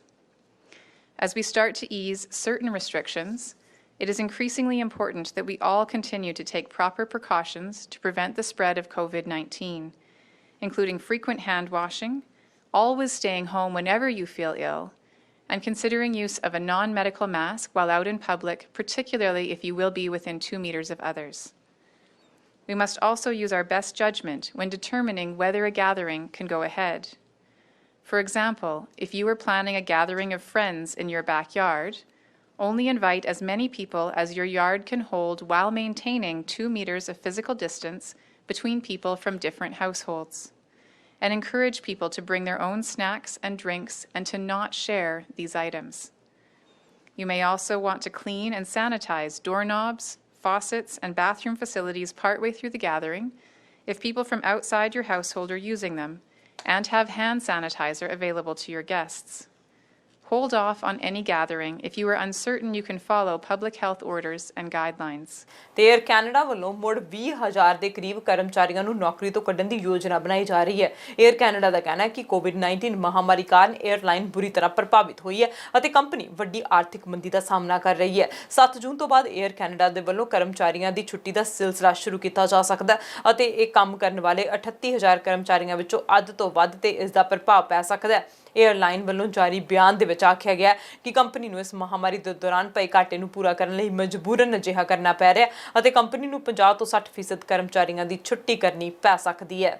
As we start to ease certain restrictions, it is increasingly important that we all continue to take proper precautions to prevent the spread of COVID-19, including frequent hand washing, always staying home whenever you feel ill, and considering use of a non-medical mask while out in public, particularly if you will be within 2 meters of others. We must also use our best judgment when determining whether a gathering can go ahead. For example, if you are planning a gathering of friends in your backyard, only invite as many people as your yard can hold while maintaining 2 meters of physical distance between people from different households, and encourage people to bring their own snacks and drinks and to not share these items. You may also want to clean and sanitize doorknobs, faucets, and bathroom facilities partway through the gathering if people from outside your household are using them, and have hand sanitizer available to your guests. Hold off on any gathering if you are uncertain you can follow public health orders and guidelines. ਤੇ air Canada ਵੱਲੋਂ ਮੁੜ 20,000 ਦੇ ਕਰੀਬ ਕਰਮਚਾਰੀਆਂ ਨੂੰ ਨੌਕਰੀ ਤੋਂ ਕੱਢਣ ਦੀ ਯੋਜਨਾ ਬਣਾਈ ਜਾ ਰਹੀ ਹੈ। 에ਅਰ ਕੈਨੇਡਾ ਦਾ ਕਹਿਣਾ ਹੈ ਕਿ ਕੋਵਿਡ-19 ਮਹਾਮਾਰੀ ਕਾਰਨ 에ਅਰਲਾਈਨ ਬੁਰੀ ਤਰ੍ਹਾਂ ਪ੍ਰਭਾਵਿਤ ਹੋਈ ਹੈ ਅਤੇ ਕੰਪਨੀ ਵੱਡੀ ਆਰਥਿਕ ਮੰਦੀ ਦਾ ਸਾਹਮਣਾ ਕਰ ਰਹੀ ਹੈ। 7 ਜੂਨ ਤੋਂ ਬਾਅਦ 에ਅਰ ਕੈਨੇਡਾ ਦੇ ਵੱਲੋਂ ਕਰਮਚਾਰੀਆਂ ਦੀ ਛੁੱਟੀ ਦਾ ਸਿਲਸਿਲਾ ਸ਼ੁਰੂ ਕੀਤਾ ਜਾ ਸਕਦਾ ਹੈ ਅਤੇ ਇਹ ਕੰਮ ਕਰਨ ਵਾਲੇ 38,000 ਕਰਮਚਾਰੀਆਂ ਵਿੱਚੋਂ ਅੱਧ ਤੋਂ ਵੱਧ ਤੇ ਇਸ ਦਾ ਪ੍ਰਭਾਵ ਪੈ ਸਕਦਾ ਹੈ। 에ਅਰਲਾਈਨ ਵੱਲੋਂ ਜਾਰੀ ਬਿਆਨ ਦੇ ਵਿੱਚ ਆਖਿਆ ਗਿਆ ਕਿ ਕੰਪਨੀ ਨੂੰ ਇਸ ਮਹਾਮਾਰੀ ਦੇ ਦੌਰਾਨ ਪਏ ਘਾਟੇ ਨੂੰ ਪੂਰਾ ਕਰਨ ਲਈ ਮਜਬੂਰਨ ਅਜਿਹਾ ਕਰਨਾ ਪੈ ਰਿਹਾ ਅਤੇ ਕੰਪਨੀ ਨੂੰ 50 ਤੋਂ 60% ਕਰਮਚਾਰੀਆਂ ਦੀ ਛੁੱਟੀ ਕਰਨੀ ਪੈ ਸਕਦੀ ਹੈ।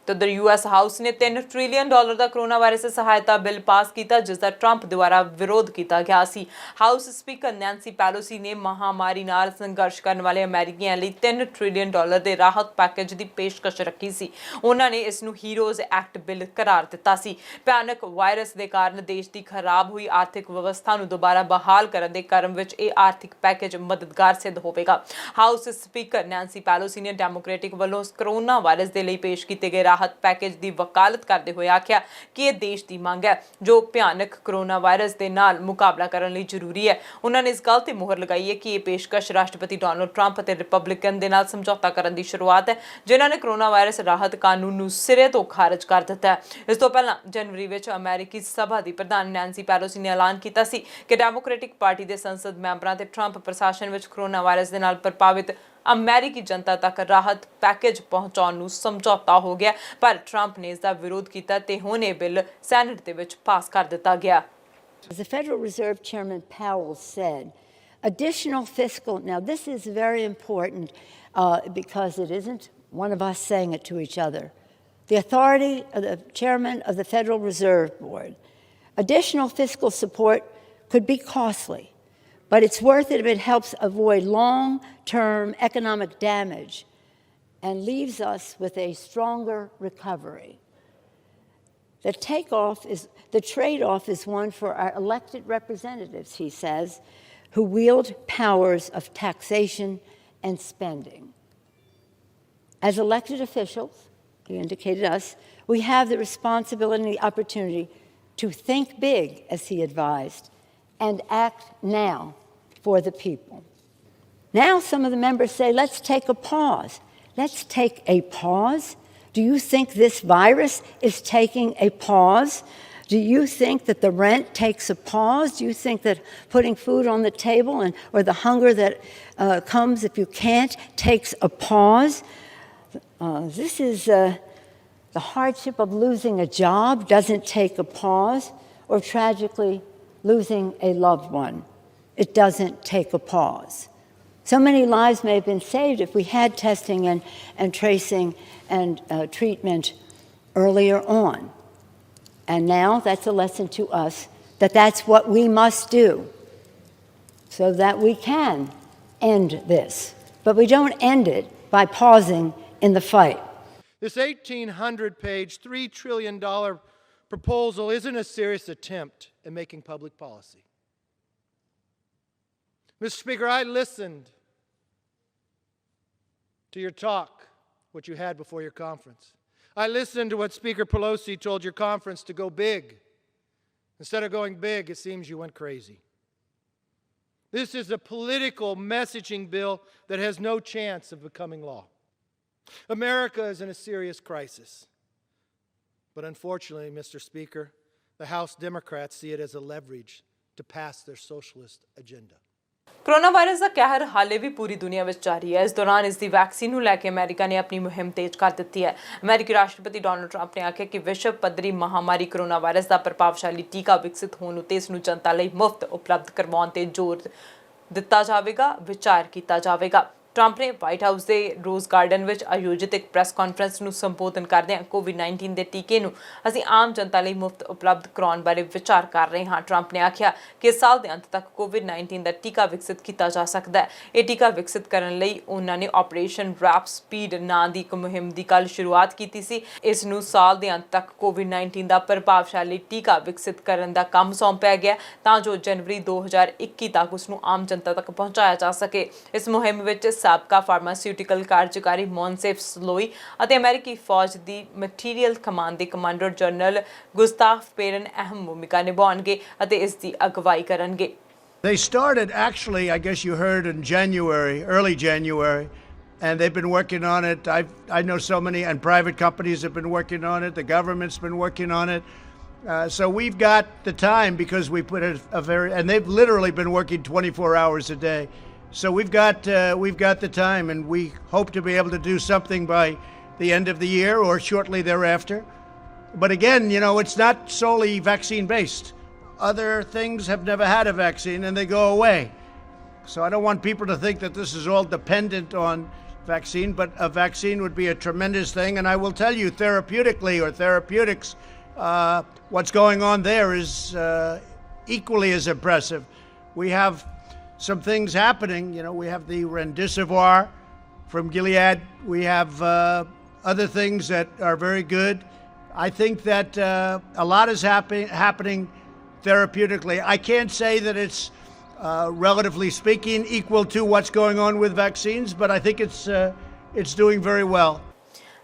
तो उधर US हाउस ने $3 ट्रिलियन का कोरोना वायरस सहायता बिल पास किया जिसका ट्रंप द्वारा विरोध किया गया सी। हाउस स्पीकर नैंसी पेलोसी ने महामारी नाल संघर्ष करने वाले अमेरिकियों लिए $3 ट्रिलियन के राहत पैकेज की पेशकश रखी सी। उन्होंने इसनूं हीरोज़ एक्ट बिल करार दिता सी। भयानक वायरस के कारण देश की खराब हुई आर्थिक व्यवस्था नूं दोबारा बहाल करने के क्रम में यह आर्थिक पैकेज मददगार सिद्ध होवेगा। हाउस स्पीकर नैंसी पेलोसी ने डेमोक्रेटिक वालों कोरोना वायरस के लिए पेश किए गए ਰਾਹਤ ਪੈਕੇਜ ਦੀ ਵਕਾਲਤ ਕਰਦੇ ਹੋਏ ਆਖਿਆ ਕਿ ਇਹ ਦੇਸ਼ ਦੀ ਮੰਗ ਹੈ ਜੋ ਭਿਆਨਕ ਕੋਰੋਨਾ ਵਾਇਰਸ ਦੇ ਨਾਲ ਮੁਕਾਬਲਾ ਕਰਨ ਲਈ ਜ਼ਰੂਰੀ ਹੈ। ਉਹਨਾਂ ਨੇ ਇਸ ਗੱਲ ਤੇ ਮੁਹਰ ਲਗਾਈ ਹੈ ਕਿ ਇਹ ਪੇਸ਼ਕਸ਼ ਰਾਸ਼ਟਰਪਤੀ ਡੋਨਾਲਡ ਟਰੰਪ ਅਤੇ ਰਿਪਬਲਿਕਨ ਦੇ ਨਾਲ ਸਮਝੌਤਾ ਕਰਨ ਦੀ ਸ਼ੁਰੂਆਤ ਹੈ ਜਿਨ੍ਹਾਂ ਨੇ ਕੋਰੋਨਾ ਵਾਇਰਸ ਰਾਹਤ ਕਾਨੂੰਨ ਨੂੰ ਸਿਰੇ ਤੋਂ ਖਾਰਜ ਕਰ ਦਿੱਤਾ ਹੈ। ਇਸ ਤੋਂ ਪਹਿਲਾਂ ਜਨਵਰੀ ਵਿੱਚ ਅਮਰੀਕੀ ਸਭਾ ਦੀ ਪ੍ਰਧਾਨ ਨੈਂਸੀ ਪੈਲੋਸੀ ਨੇ ਐਲਾਨ ਕੀਤਾ ਸੀ ਕਿ ਡੈਮੋਕ੍ਰੈਟਿਕ ਪਾਰਟੀ ਦੇ ਸੰਸਦ ਮੈਂਬਰਾਂ ਤੇ ਟਰੰਪ ਪ੍ਰਸ਼ਾਸਨ ਵਿੱਚ ਕੋਰੋਨਾ ਵਾਇਰਸ ਦੇ ਨਾਲ ਪ੍ਰਭਾਵਿਤ ਅਮਰੀਕੀ ਜਨਤਾ ਤੱਕ ਰਾਹਤ ਪੈਕੇਜ ਪਹੁੰਚਾਉਣ ਨੂੰ ਸਮਝੌਤਾ ਹੋ ਗਿਆ, ਪਰ ਟਰੰਪ ਨੇ ਇਸ ਦਾ ਵਿਰੋਧ ਕੀਤਾ ਤੇ ਹੁਣ ਇਹ ਬਿੱਲ ਸੈਨੇਟ ਦੇ ਵਿੱਚ ਪਾਸ ਕਰ ਦਿੱਤਾ ਗਿਆ। As the Federal Reserve Chairman Powell said, additional fiscal, now this is very important because it isn't one of us saying it to each other. The authority of the Chairman of the Federal Reserve Board, additional fiscal support could be costly, but it's worth it if it helps avoid long-term economic damage and leaves us with a stronger recovery. The trade-off is one for our elected representatives, he says, who wield powers of taxation and spending. As elected officials, he indicated us, we have the responsibility and the opportunity to think big, as he advised, and act now for the people. Now some of the members say, let's take a pause. Let's take a pause? Do you think this virus is taking a pause? Do you think that the rent takes a pause? Do you think that putting food on the table or the hunger that comes if you can't takes a pause? This is the hardship of losing a job doesn't take a pause, or tragically losing a loved one. It doesn't take a pause. So many lives may have been saved if we had testing and tracing and treatment earlier on. And now that's a lesson to us that that's what we must do so that we can end this. But we don't end it by pausing in the fight. This 1,800-page, $3 trillion proposal isn't a serious attempt at making public policy. Mr. Speaker, I listened to your talk, what you had before your conference. I listened to what Speaker Pelosi told your conference to go big. Instead of going big, it seems you went crazy. This is a political messaging bill that has no chance of becoming law. America is in a serious crisis. But unfortunately, Mr. Speaker, the House Democrats see it as a leverage to pass their socialist agenda. Corona virus ਦਾ ਕਹਿਰ ਹਾਲੇ ਵੀ ਪੂਰੀ ਦੁਨੀਆ ਵਿੱਚ ਜਾਰੀ ਹੈ। ਇਸ ਦੌਰਾਨ ਇਸ ਦੀ ਵੈਕਸੀਨ ਨੂੰ ਲੈ ਕੇ ਅਮਰੀਕਾ ਨੇ ਆਪਣੀ ਮੁਹਿੰਮ ਤੇਜ਼ ਕਰ ਦਿੱਤੀ ਹੈ। ਅਮਰੀਕੀ ਰਾਸ਼ਟਰਪਤੀ ਡੋਨਾਲਡ ਟਰੰਪ ਨੇ ਆਖਿਆ ਕਿ ਵਿਸ਼ਵ ਪੱਧਰੀ ਮਹਾਮਾਰੀ ਕੋਰੋਨਾ ਵਾਇਰਸ ਦਾ ਪ੍ਰਭਾਵਸ਼ਾਲੀ ਟੀਕਾ ਵਿਕਸਿਤ ਹੋਣ ਉਤੇ ਇਸ ਨੂੰ ਜਨਤਾ ਲਈ ਮੁਫਤ ਉਪਲਬਧ ਕਰਵਾਉਣ ਤੇ ਜ਼ੋਰ ਦਿੱਤਾ ਜਾਵੇਗਾ, ਵਿਚਾਰ ਕੀਤਾ ਜਾਵੇਗਾ। ਟਰੰਪ ਨੇ ਵਾਈਟ ਹਾਊਸ ਦੇ ਰੋਜ਼ ਗਾਰਡਨ ਵਿੱਚ ਆਯੋਜਿਤ ਇੱਕ ਪ੍ਰੈਸ ਕਾਨਫਰੰਸ ਨੂੰ ਸੰਬੋਧਨ ਕਰਦਿਆਂ ਕੋਵਿਡ-19 ਦੇ ਟੀਕੇ ਨੂੰ ਅਸੀਂ ਆਮ ਜਨਤਾ ਲਈ ਮੁਫਤ ਉਪਲਬਧ ਕਰਾਉਣ ਬਾਰੇ ਵਿਚਾਰ ਕਰ ਰਹੇ ਹਾਂ। ਟਰੰਪ ਨੇ ਆਖਿਆ ਕਿ ਸਾਲ ਦੇ ਅੰਤ ਤੱਕ ਕੋਵਿਡ-19 ਦਾ ਟੀਕਾ ਵਿਕਸਿਤ ਕੀਤਾ ਜਾ ਸਕਦਾ ਹੈ। ਇਹ ਟੀਕਾ ਵਿਕਸਿਤ ਕਰਨ ਲਈ ਉਹਨਾਂ ਨੇ ਆਪਰੇਸ਼ਨ ਵਾਰਪ ਸਪੀਡ ਨਾਂ ਦੀ ਇੱਕ ਮੁਹਿੰਮ ਦੀ ਕੱਲ੍ਹ ਸ਼ੁਰੂਆਤ ਕੀਤੀ ਸੀ। ਇਸ ਨੂੰ ਸਾਲ ਦੇ ਅੰਤ ਤੱਕ ਕੋਵਿਡ-19 ਦਾ ਪ੍ਰਭਾਵਸ਼ਾਲੀ ਟੀਕਾ ਵਿਕਸਿਤ ਕਰਨ ਦਾ ਕੰਮ ਸੌਂਪਿਆ ਗਿਆ ਤਾਂ ਜੋ ਜਨਵਰੀ 2021 ਤੱਕ ਉਸ ਨੂੰ ਆਮ ਜਨਤਾ ਤੱਕ ਪਹੁੰਚਾਇਆ ਜਾ ਸਕੇ। ਇਸ ਮੁਹਿੰਮ ਵਿੱਚ ਸਾਬਕਾ ਫਾਰਮਾਸਿਊਟੀਕਲ ਕਾਰਜਕਾਰੀ ਮੌਨਸੇਫ ਸਲੋਈ ਅਤੇ ਅਮਰੀਕੀ ਫੌਜ ਦੀ ਮਟੀਰੀਅਲ ਕਮਾਂਡ ਦੇ ਕਮਾਂਡਰ ਜਨਰਲ ਗੁਸਤਾਫ ਪੇਰਨ ਅਹਿਮ ਭੂਮਿਕਾ ਨਿਭਾਉਣਗੇ ਅਤੇ ਇਸ ਦੀ ਅਗਵਾਈ ਕਰਨਗੇ। They started actually, I guess you heard, in January, early January, and they've been working on it. I know so many, and private companies have been working on it. The government's been working on it. So we've got the time because we put and they've literally been working 24 hours a day. So we've got the time, and we hope to be able to do something by the end of the year or shortly thereafter. But again, you know, it's not solely vaccine based. Other things have never had a vaccine and they go away. So I don't want people to think that this is all dependent on vaccine, but a vaccine would be a tremendous thing. And I will tell you, therapeutically or therapeutics, what's going on there is equally as impressive. We have some things happening. You know, we have the Remdesivir from Gilead. We have other things that are very good. I think that a lot is happening therapeutically. I can't say that it's relatively speaking equal to what's going on with vaccines, but I think it's doing very well.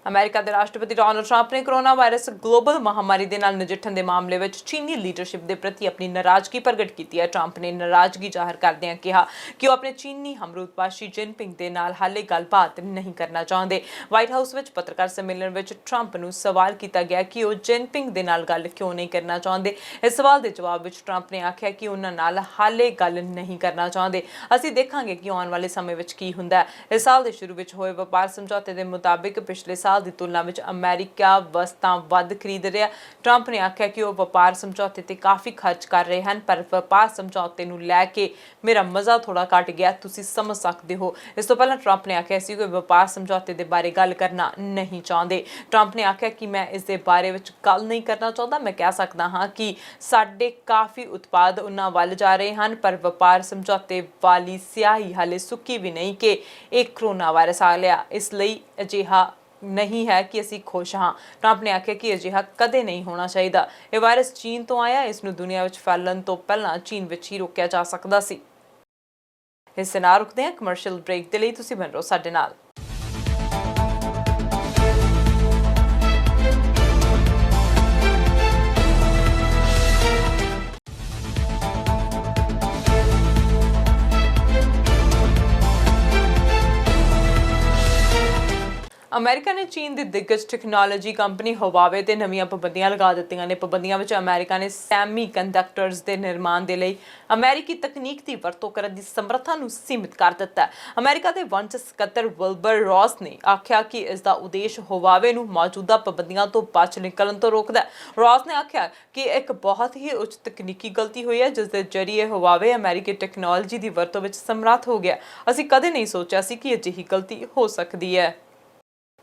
America ਦੇ ਰਾਸ਼ਟਰਪਤੀ Donald Trump ਨੇ corona virus global ਮਹਾਮਾਰੀ ਦੇ ਨਾਲ ਨਜਿੱਠਣ ਦੇ ਮਾਮਲੇ ਵਿੱਚ ਚੀਨੀ ਲੀਡਰਸ਼ਿਪ ਦੇ ਪ੍ਰਤੀ ਆਪਣੀ ਨਾਰਾਜ਼ਗੀ ਪ੍ਰਗਟ ਕੀਤੀ ਹੈ। ਟਰੰਪ ਨੇ ਨਾਰਾਜ਼ਗੀ ਜ਼ਾਹਰ ਕਰਦਿਆਂ ਕਿਹਾ ਕਿ ਉਹ ਆਪਣੇ ਚੀਨੀ ਹਮਰੂਤਬਾਸ਼ੀ ਜਿਨਪਿੰਗ ਦੇ ਨਾਲ ਹਾਲੇ ਗੱਲਬਾਤ ਨਹੀਂ ਕਰਨਾ ਚਾਹੁੰਦੇ। ਵਾਈਟ ਹਾਊਸ ਵਿੱਚ ਪੱਤਰਕਾਰ ਸੰਮੇਲਨ ਵਿੱਚ ਟਰੰਪ ਨੂੰ ਸਵਾਲ ਕੀਤਾ ਗਿਆ ਕਿ ਉਹ ਜਿਨਪਿੰਗ ਦੇ ਨਾਲ ਗੱਲ ਕਿਉਂ ਨਹੀਂ ਕਰਨਾ ਚਾਹੁੰਦੇ। ਇਸ ਸਵਾਲ ਦੇ ਜਵਾਬ ਵਿੱਚ ਟਰੰਪ ਨੇ ਆਖਿਆ ਕਿ ਉਹਨਾਂ ਨਾਲ ਹਾਲੇ ਗੱਲ ਨਹੀਂ ਕਰਨਾ ਚਾਹੁੰਦੇ। ਅਸੀਂ ਦੇਖਾਂਗੇ ਕਿ ਆਉਣ ਵਾਲੇ ਸਮੇਂ ਵਿੱਚ ਕੀ ਹੁੰਦਾ ਹੈ। ਇਸ ਸਾਲ ਦੇ ਸ਼ੁਰੂ ਵਿੱਚ ਹੋਏ ਵਪਾਰ ਸਮਝੌਤੇ ਦੇ ਮੁਤਾਬਿਕ ਪਿਛਲੇ ਸਾਲ ਦੀ ਤੁਲਨਾ ਵਿੱਚ ਅਮਰੀਕਾ ਵਸਤਾਂ ਵੱਧ ਖਰੀਦ ਰਿਹਾ। ਟਰੰਪ ਨੇ ਆਖਿਆ ਕਿ ਉਹ ਵਪਾਰ ਸਮਝੌਤੇ ਤੇ ਕਾਫੀ ਖਰਚ ਕਰ ਰਹੇ ਹਨ, ਪਰ ਵਪਾਰ ਸਮਝੌਤੇ ਨੂੰ ਲੈ ਕੇ ਮੇਰਾ ਮਜ਼ਾ ਥੋੜਾ ਘਟ ਗਿਆ, ਤੁਸੀਂ ਸਮਝ ਸਕਦੇ ਹੋ। ਇਸ ਤੋਂ ਪਹਿਲਾਂ ਟਰੰਪ ਨੇ ਆਖਿਆ ਸੀ ਕਿ ਵਪਾਰ ਸਮਝੌਤੇ ਦੇ ਬਾਰੇ ਗੱਲ ਕਰਨਾ ਨਹੀਂ ਚਾਹੁੰਦੇ। ਟਰੰਪ ਨੇ ਆਖਿਆ ਕਿ ਮੈਂ ਇਸ ਦੇ ਬਾਰੇ ਵਿੱਚ ਗੱਲ ਨਹੀਂ ਕਰਨਾ ਚਾਹੁੰਦਾ। ਮੈਂ ਕਹਿ ਸਕਦਾ ਹਾਂ ਕਿ ਸਾਡੇ ਕਾਫੀ ਉਤਪਾਦ ਉਹਨਾਂ ਵੱਲ ਜਾ ਰਹੇ ਹਨ, ਪਰ ਵਪਾਰ ਸਮਝੌਤੇ ਵਾਲੀ ਸਿਆਹੀ ਹਾਲੇ ਸੁੱਕੀ ਵੀ ਨਹੀਂ ਕਿ ਇਹ ਕੋਰੋਨਾ ਵਾਇਰਸ ਆ ਲਿਆ। ਇਸ ਲਈ ਅਜਿਹਾ ਨਹੀਂ ਹੈ ਕਿ ਅਸੀਂ ਖੁਸ਼ ਹਾਂ। ਟਰੰਪ ਨੇ ਆਖਿਆ ਕਿ ਅਜਿਹਾ ਕਦੇ ਨਹੀਂ ਹੋਣਾ ਚਾਹੀਦਾ। ਇਹ ਵਾਇਰਸ ਚੀਨ ਤੋਂ ਆਇਆ, ਇਸ ਨੂੰ ਦੁਨੀਆ ਵਿੱਚ ਫੈਲਣ ਤੋਂ ਪਹਿਲਾਂ ਚੀਨ ਵਿੱਚ ਹੀ ਰੋਕਿਆ ਜਾ ਸਕਦਾ ਸੀ। ਇਸ ਦੇ ਨਾਲ ਰੁਕਦੇ ਹਾਂ ਕਮਰਸ਼ੀਅਲ ਬ੍ਰੇਕ ਦੇ ਲਈ। ਤੁਸੀਂ ਬਣ ਰਹੋ ਸਾਡੇ ਨਾਲ। ਅਮਰੀਕਾ ਨੇ ਚੀਨ ਦੀ ਦਿੱਗਜ ਟੈਕਨੋਲੋਜੀ ਕੰਪਨੀ ਹੁਆਵੇ ਤੇ ਨਵੀਆਂ ਪਾਬੰਦੀਆਂ ਲਗਾ ਦਿੱਤੀਆਂ ਨੇ। ਪਾਬੰਦੀਆਂ ਵਿੱਚ ਅਮਰੀਕਾ ਨੇ ਸੈਮੀ ਕੰਡਕਟਰਸ ਦੇ ਨਿਰਮਾਣ ਦੇ ਲਈ ਅਮਰੀਕੀ ਤਕਨੀਕ ਦੀ ਵਰਤੋਂ ਕਰਨ ਦੀ ਸਮਰੱਥਾ ਨੂੰ ਸੀਮਿਤ ਕਰ ਦਿੱਤਾ। ਅਮਰੀਕਾ ਦੇ ਵਣਜ ਸਕੱਤਰ ਵਿਲਬਰ ਰੌਸ ਨੇ ਆਖਿਆ ਕਿ ਇਸ ਦਾ ਉਦੇਸ਼ ਹੁਆਵੇ ਨੂੰ ਮੌਜੂਦਾ ਪਾਬੰਦੀਆਂ ਤੋਂ ਬਚ ਨਿਕਲਣ ਤੋਂ ਰੋਕਦਾ। ਰੌਸ ਨੇ ਆਖਿਆ ਕਿ ਇੱਕ ਬਹੁਤ ਹੀ ਉੱਚ ਤਕਨੀਕੀ ਗਲਤੀ ਹੋਈ ਹੈ, ਜਿਸ ਦੇ ਜ਼ਰੀਏ ਹੁਆਵੇ ਅਮਰੀਕੀ ਟੈਕਨੋਲੋਜੀ ਦੀ ਵਰਤੋਂ ਵਿੱਚ ਸਮਰੱਥ ਹੋ ਗਿਆ। ਅਸੀਂ ਕਦੇ ਨਹੀਂ ਸੋਚਿਆ ਸੀ ਕਿ ਅਜਿਹੀ ਗਲਤੀ ਹੋ ਸਕਦੀ ਹੈ।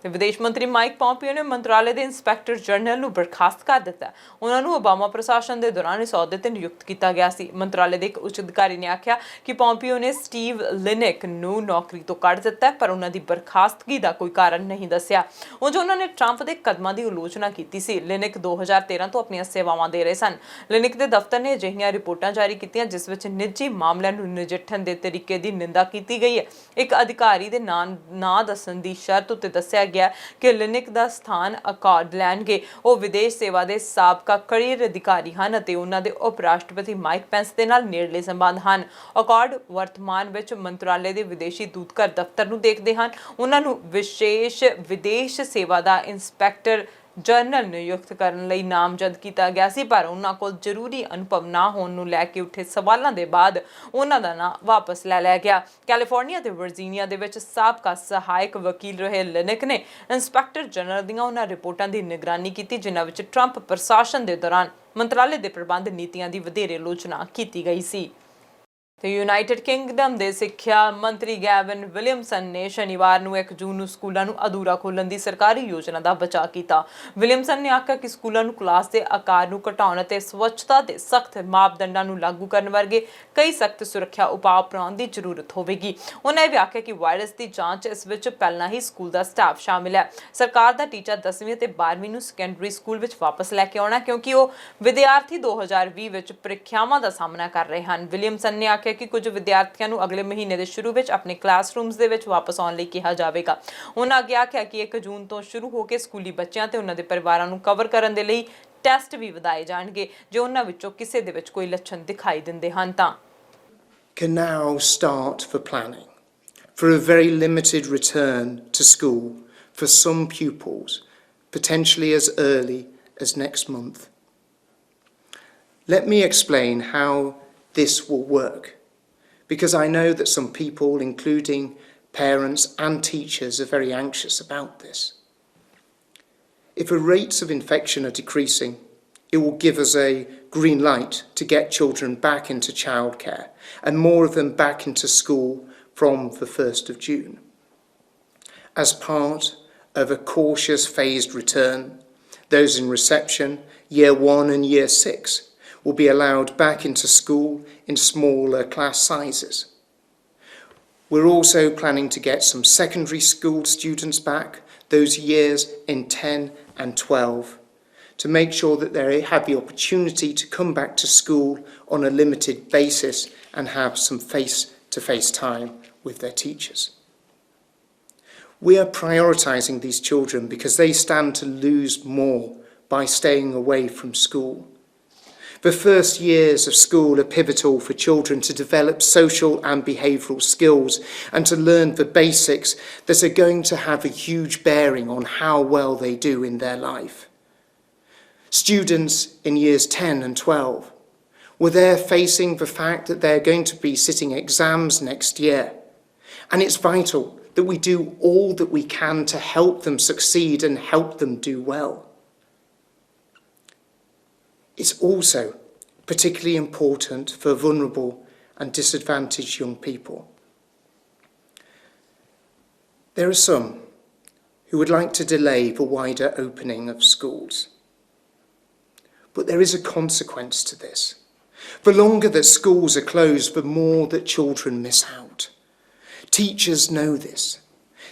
ਤੇ ਵਿਦੇਸ਼ ਮੰਤਰੀ ਮਾਈਕ ਪੋਂਪੀਓ ਨੇ ਮੰਤਰਾਲੇ ਦੇ ਇੰਸਪੈਕਟਰ ਜਨਰਲ ਨੂੰ ਬਰਖਾਸਤ ਕਰ ਦਿੱਤਾ। ਉਹਨਾਂ ਨੂੰ ਓਬਾਮਾ ਪ੍ਰਸ਼ਾਸਨ ਦੇ ਦੌਰਾਨ ਇਸ ਅਹੁਦੇ ਤੇ ਨਿਯੁਕਤ ਕੀਤਾ ਗਿਆ ਸੀ। ਮੰਤਰਾਲੇ ਦੇ ਇੱਕ ਉੱਚ ਅਧਿਕਾਰੀ ਨੇ ਆਖਿਆ ਕਿ ਪੋਂਪੀਓ ਨੇ ਸਟੀਵ ਲਿਨਿਕ ਨੂੰ ਨੌਕਰੀ ਤੋਂ ਕੱਢ ਦਿੱਤਾ, ਪਰ ਉਹਨਾਂ ਦੀ ਬਰਖਾਸਤਗੀ ਦਾ ਕੋਈ ਕਾਰਨ ਨਹੀਂ ਦੱਸਿਆ। ਉਂਝ ਉਹਨਾਂ ਨੇ ਟਰੰਪ ਦੇ ਕਦਮਾਂ ਦੀ ਆਲੋਚਨਾ ਕੀਤੀ ਸੀ। ਲਿਨਿਕ 2013 ਤੋਂ ਆਪਣੀਆਂ ਸੇਵਾਵਾਂ ਦੇ ਰਹੇ ਸਨ। ਲਿਨਿਕ ਦੇ ਦਫ਼ਤਰ ਨੇ ਅਜਿਹੀਆਂ ਰਿਪੋਰਟਾਂ ਜਾਰੀ ਕੀਤੀਆਂ ਜਿਸ ਵਿੱਚ ਨਿੱਜੀ ਮਾਮਲਿਆਂ ਨੂੰ ਨਜਿੱਠਣ ਦੇ ਤਰੀਕੇ ਦੀ ਨਿੰਦਾ ਕੀਤੀ ਗਈ ਹੈ। ਇੱਕ ਅਧਿਕਾਰੀ ਦੇ ਨਾਂ ਦੱਸਣ ਦੀ ਸ਼ਰਤ ਉੱਤੇ ਦੱਸਿਆ ਗਿਆ ਕਿ ਲਿਨਿਕ ਦਾ ਸਥਾਨ ਅਕਾਰਡ ਲੈਣਗੇ। ਉਹ ਵਿਦੇਸ਼ ਸੇਵਾ ਦੇ ਸਾਬਕਾ ਕੈਰੀਅਰ ਅਧਿਕਾਰੀ ਹਨ ਅਤੇ ਉਹਨਾਂ ਦੇ ਉਪ ਰਾਸ਼ਟਰਪਤੀ ਮਾਈਕ ਪੈਂਸ ਦੇ ਨਾਲ ਨੇੜਲੇ ਸੰਬੰਧ ਹਨ। ਅਕਾਰਡ ਵਰਤਮਾਨ ਵਿੱਚ ਮੰਤਰਾਲੇ ਦੇ ਵਿਦੇਸ਼ੀ ਦੂਤਘਰ ਦਫ਼ਤਰ ਨੂੰ ਦੇਖਦੇ ਹਨ। ਉਹਨਾਂ ਨੂੰ ਵਿਸ਼ੇਸ਼ ਵਿਦੇਸ਼ ਸੇਵਾ ਦਾ ਇੰਸਪੈਕਟਰ ਜਨਰਲ ਨਿਯੁਕਤ ਕਰਨ ਲਈ ਨਾਮਜ਼ਦ ਕੀਤਾ ਗਿਆ ਸੀ, ਪਰ ਉਹਨਾਂ ਕੋਲ ਜ਼ਰੂਰੀ ਅਨੁਭਵ ਨਾ ਹੋਣ ਨੂੰ ਲੈ ਕੇ ਉੱਠੇ ਸਵਾਲਾਂ ਦੇ ਬਾਅਦ ਉਹਨਾਂ ਦਾ ਨਾਂ ਵਾਪਸ ਲੈ ਲਿਆ ਗਿਆ। ਕੈਲੀਫੋਰਨੀਆ ਤੇ ਵਰਜੀਨੀਆ ਦੇ ਵਿੱਚ ਸਾਬਕਾ ਸਹਾਇਕ ਵਕੀਲ ਰਹੇ ਲਿਨਿਕ ਨੇ ਇੰਸਪੈਕਟਰ ਜਨਰਲ ਦੀਆਂ ਉਹਨਾਂ ਰਿਪੋਰਟਾਂ ਦੀ ਨਿਗਰਾਨੀ ਕੀਤੀ ਜਿਨ੍ਹਾਂ ਵਿੱਚ ਟਰੰਪ ਪ੍ਰਸ਼ਾਸਨ ਦੇ ਦੌਰਾਨ ਮੰਤਰਾਲੇ ਦੇ ਪ੍ਰਬੰਧ ਨੀਤੀਆਂ ਦੀ ਵਧੇਰੇ ਆਲੋਚਨਾ ਕੀਤੀ ਗਈ ਸੀ। ਤੇ ਯੂਨਾਈਟਿਡ ਕਿੰਗਡਮ ਦੇ ਸਿੱਖਿਆ ਮੰਤਰੀ ਗੈਵਨ ਵਿਲੀਅਮਸਨ ਨੇ ਸ਼ਨੀਵਾਰ ਨੂੰ 1 ਜੂਨ ਨੂੰ ਸਕੂਲਾਂ ਨੂੰ ਅਧੂਰਾ ਖੋਲ੍ਹਣ ਦੀ ਸਰਕਾਰੀ ਯੋਜਨਾ ਦਾ ਬਚਾਅ ਕੀਤਾ। ਵਿਲੀਅਮਸਨ ਨੇ ਆਖਿਆ ਕਿ ਸਕੂਲਾਂ ਨੂੰ ਕਲਾਸ ਦੇ ਆਕਾਰ ਨੂੰ ਘਟਾਉਣ ਅਤੇ ਸਵੱਛਤਾ ਦੇ ਸਖਤ ਮਾਪਦੰਡਾਂ ਨੂੰ ਲਾਗੂ ਕਰਨ ਵਰਗੇ ਕਈ ਸਖਤ ਸੁਰੱਖਿਆ ਉਪਾਅ ਅਪਣਾਉਣ ਦੀ ਜ਼ਰੂਰਤ ਹੋਵੇਗੀ। ਉਹਨਾਂ ਇਹ ਵੀ ਆਖਿਆ ਕਿ ਵਾਇਰਸ ਦੀ ਜਾਂਚ ਇਸ ਵਿੱਚ ਪਹਿਲਾਂ ਹੀ ਸਕੂਲ ਦਾ ਸਟਾਫ ਸ਼ਾਮਿਲ ਹੈ। ਸਰਕਾਰ ਦਾ ਟੀਚਾ 10ਵੀਂ ਅਤੇ 12ਵੀਂ ਨੂੰ ਸੈਕੰਡਰੀ ਸਕੂਲ ਵਿੱਚ ਵਾਪਸ ਲੈ ਕੇ ਆਉਣਾ, ਕਿਉਂਕਿ ਉਹ ਵਿਦਿਆਰਥੀ 2020 ਵਿੱਚ ਪ੍ਰੀਖਿਆਵਾਂ ਦਾ ਸਾਹਮਣਾ ਕਰ ਰਹੇ ਹਨ। ਵਿਲੀਅਮਸਨ ਨੇ ਆਖਿਆ ਕਿ ਕੁਝ ਵਿਦਿਆਰਥੀਆਂ ਨੂੰ ਅਗਲੇ ਮਹੀਨੇ ਦੇ ਸ਼ੁਰੂ ਵਿੱਚ ਆਪਣੇ ਕਲਾਸਰੂਮਸ ਦੇ ਵਿੱਚ ਵਾਪਸ ਆਉਣ ਲਈ ਕਿਹਾ ਜਾਵੇਗਾ। ਉਹਨਾਂ ਅੱਗੇ ਆਖਿਆ ਕਿ 1 ਜੂਨ ਤੋਂ ਸ਼ੁਰੂ ਹੋ ਕੇ ਸਕੂਲੀ ਬੱਚਿਆਂ ਤੇ ਉਹਨਾਂ ਦੇ ਪਰਿਵਾਰਾਂ ਨੂੰ ਕਵਰ ਕਰਨ ਦੇ ਲਈ ਟੈਸਟ ਵੀ ਵਧਾਏ ਜਾਣਗੇ ਜੇ ਉਹਨਾਂ ਵਿੱਚੋਂ ਕਿਸੇ ਦੇ ਵਿੱਚ ਕੋਈ ਲੱਛਣ ਦਿਖਾਈ ਦਿੰਦੇ ਹਨ ਤਾਂ can now start for planning for a very limited return to school for some pupils, potentially as early as next month. Let me explain how this will work, because I know that some people, including parents and teachers, are very anxious about this. If the rates of infection are decreasing, it will give us a green light to get children back into childcare and more of them back into school from the 1st of June. As part of a cautious phased return, those in reception, year 1 and year 6, will be allowed back into school in smaller class sizes. We're also planning to get some secondary school students back, those years in 10 and 12, to make sure that they have the opportunity to come back to school on a limited basis and have some face-to-face time with their teachers. We are prioritising these children because they stand to lose more by staying away from school. The first years of school are pivotal for children to develop social and behavioural skills and to learn the basics that are going to have a huge bearing on how well they do in their life. Students in years 10 and 12 were there facing the fact that they're going to be sitting exams next year. And it's vital that we do all that we can to help them succeed and help them do well. It's also particularly important for vulnerable and disadvantaged young people. There are some who would like to delay the wider opening of schools. But there is a consequence to this. The longer that schools are closed, the more that children miss out. Teachers know this.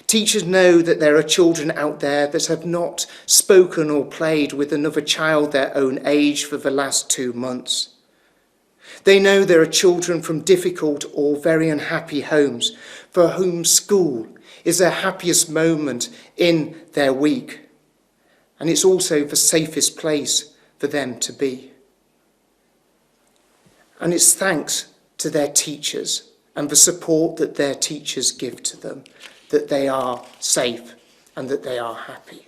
Teachers know that there are children out there that have not spoken or played with another child their own age for the last 2 months. They know there are children from difficult or very unhappy homes for whom school is their happiest moment in their week. And it's also the safest place for them to be. And it's thanks to their teachers and the support that their teachers give to them that they are safe and that they are happy.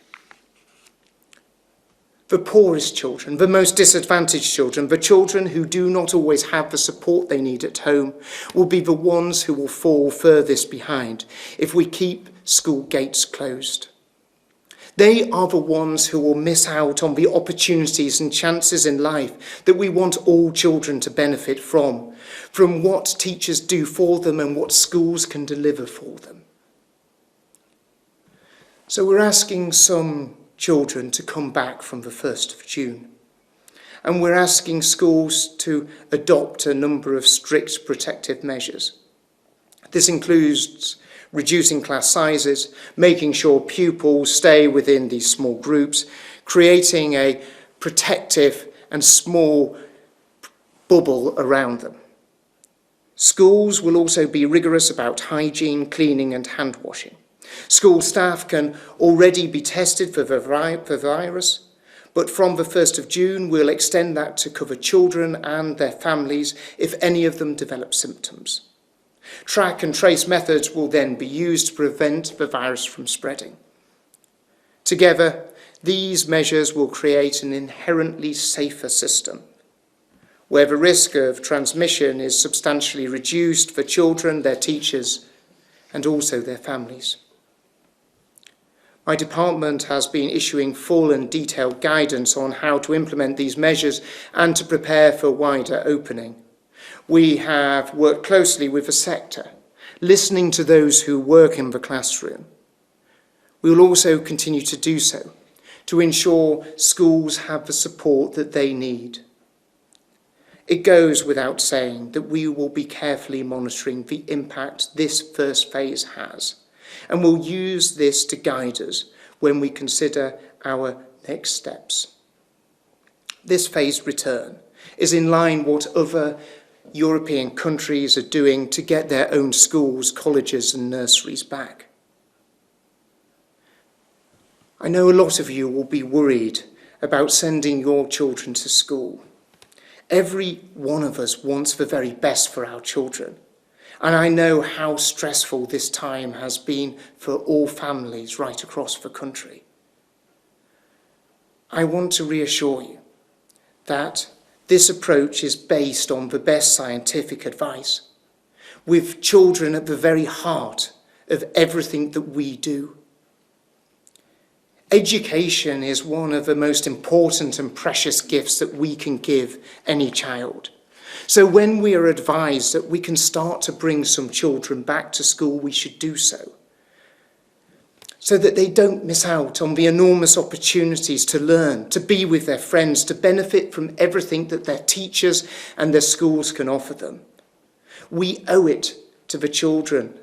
The poorest children, the most disadvantaged children, the children who do not always have the support they need at home, will be the ones who will fall furthest behind if we keep school gates closed. They are the ones who will miss out on the opportunities and chances in life that we want all children to benefit from what teachers do for them and what schools can deliver for them. So we're asking some children to come back from the 1st of June. And we're asking schools to adopt a number of strict protective measures. This includes reducing class sizes, making sure pupils stay within these small groups, creating a protective and small bubble around them. Schools will also be rigorous about hygiene, cleaning and hand washing. School staff can already be tested for the virus, but from the 1st of June we'll extend that to cover children and their families if any of them develop symptoms. Track and trace methods will then be used to prevent the virus from spreading. Together, these measures will create an inherently safer system, where the risk of transmission is substantially reduced for children, their teachers, and also their families. My department has been issuing full and detailed guidance on how to implement these measures and to prepare for wider opening. We have worked closely with the sector, listening to those who work in the classroom. We will also continue to do so to ensure schools have the support that they need. It goes without saying that we will be carefully monitoring the impact this first phase has, and will use this to guide us when we consider our next steps. This phased return is in line with what other European countries are doing to get their own schools, colleges and nurseries back. I know a lot of you will be worried about sending your children to school. Every one of us wants the very best for our children. And I know how stressful this time has been for all families right across the country. I want to reassure you that this approach is based on the best scientific advice, with children at the very heart of everything that we do. Education is one of the most important and precious gifts that we can give any child. So when we are advised that we can start to bring some children back to school, we should do so that they don't miss out on the enormous opportunities to learn, to be with their friends, to benefit from everything that their teachers and their schools can offer them. We owe it to the children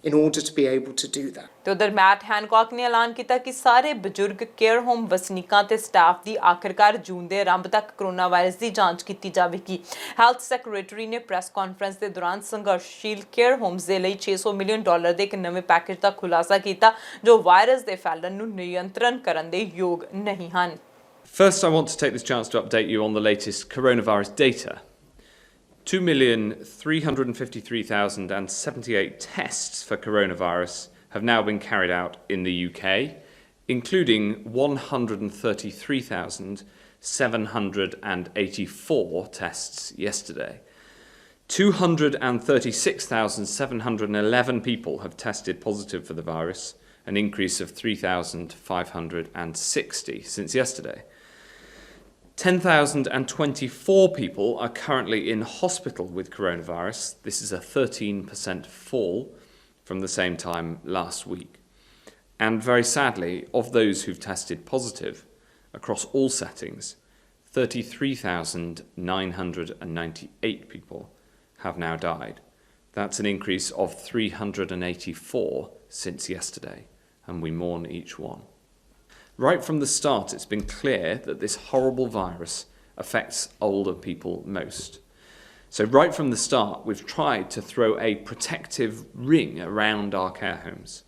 in order to be able to do that. ਤੇ ਉਧਰ mat Hancock ਨੇ ਐਲਾਨ ਕੀਤਾ ਕਿ ਸਾਰੇ ਬਜ਼ੁਰਗ care home ਵਸਨੀਕਾਂ ਤੇ ਸਟਾਫ ਦੀ ਆਖਰਕਾਰ ਜੂਨ ਦੇ ਆਰੰਭ ਤੱਕ ਕਰੋਨਾ ਵਾਇਰਸ ਦੀ ਜਾਂਚ ਕੀਤੀ ਜਾਵੇਗੀ। ਹੈਲਥ ਸੈਕਟਰੀ ਨੇ ਪ੍ਰੈਸ ਕਾਨਫਰੰਸ ਦੇ ਦੌਰਾਨ ਸੰਘਰਸ਼ਸ਼ੀਲ ਕੇਅਰ ਹੋਮਸ ਦੇ ਲਈ $600 ਮਿਲੀਅਨ ਦੇ ਇੱਕ ਨਵੇਂ ਪੈਕੇਜ ਦਾ ਖੁਲਾਸਾ ਕੀਤਾ ਜੋ ਵਾਇਰਸ ਦੇ ਫੈਲਣ ਨੂੰ ਨਿਯੰਤਰਣ ਕਰਨ ਦੇ ਯੋਗ ਨਹੀਂ ਹਨ। First, I want to take this chance to update you on the latest coronavirus data. 2,353,078 tests for coronavirus have now been carried out in the UK, including 133,784 tests yesterday. 236,711 people have tested positive for the virus, an increase of 3,560 since yesterday. 10,024 people are currently in hospital with coronavirus. This is a 13% fall from the same time last week. And very sadly, of those who've tested positive across all settings, 33,998 people have now died. That's an increase of 384 since yesterday, and we mourn each one. Right from the start, it's been clear that this horrible virus affects older people most. So right from the start, we've tried to throw a protective ring around our care homes.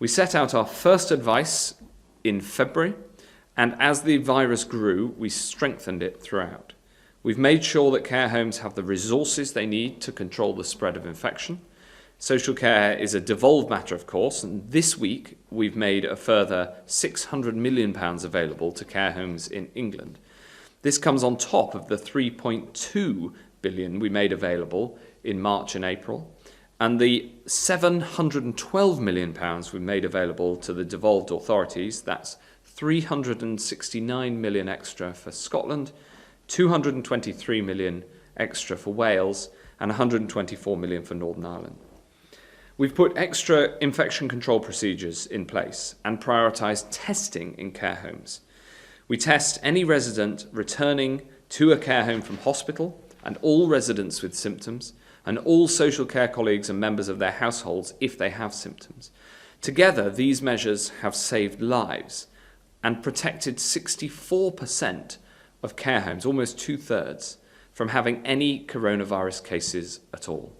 We set out our first advice in February, and as the virus grew, we strengthened it throughout. We've made sure that care homes have the resources they need to control the spread of infection. Social care is a devolved matter, of course, and this week we've made a further £600 million available to care homes in England. This comes on top of the £3.2 billion we made available in March and April, and the £712 million we made available to the devolved authorities. That's £369 million extra for Scotland, £223 million extra for Wales, and £124 million for Northern Ireland. We've put extra infection control procedures in place and prioritised testing in care homes. We test any resident returning to a care home from hospital and all residents with symptoms and all social care colleagues and members of their households if they have symptoms. Together, these measures have saved lives and protected 64% of care homes, almost 2/3, from having any coronavirus cases at all.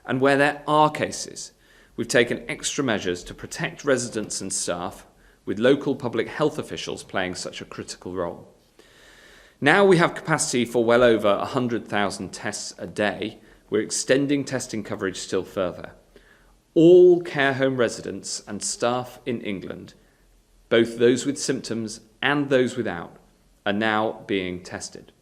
And where there are cases, we've taken extra measures to protect residents and staff, with local public health officials playing such a critical role. Now we have capacity for well over 100,000 tests a day. We're extending testing coverage still further. All care home residents and staff in England, both those with symptoms and those without, are now being tested.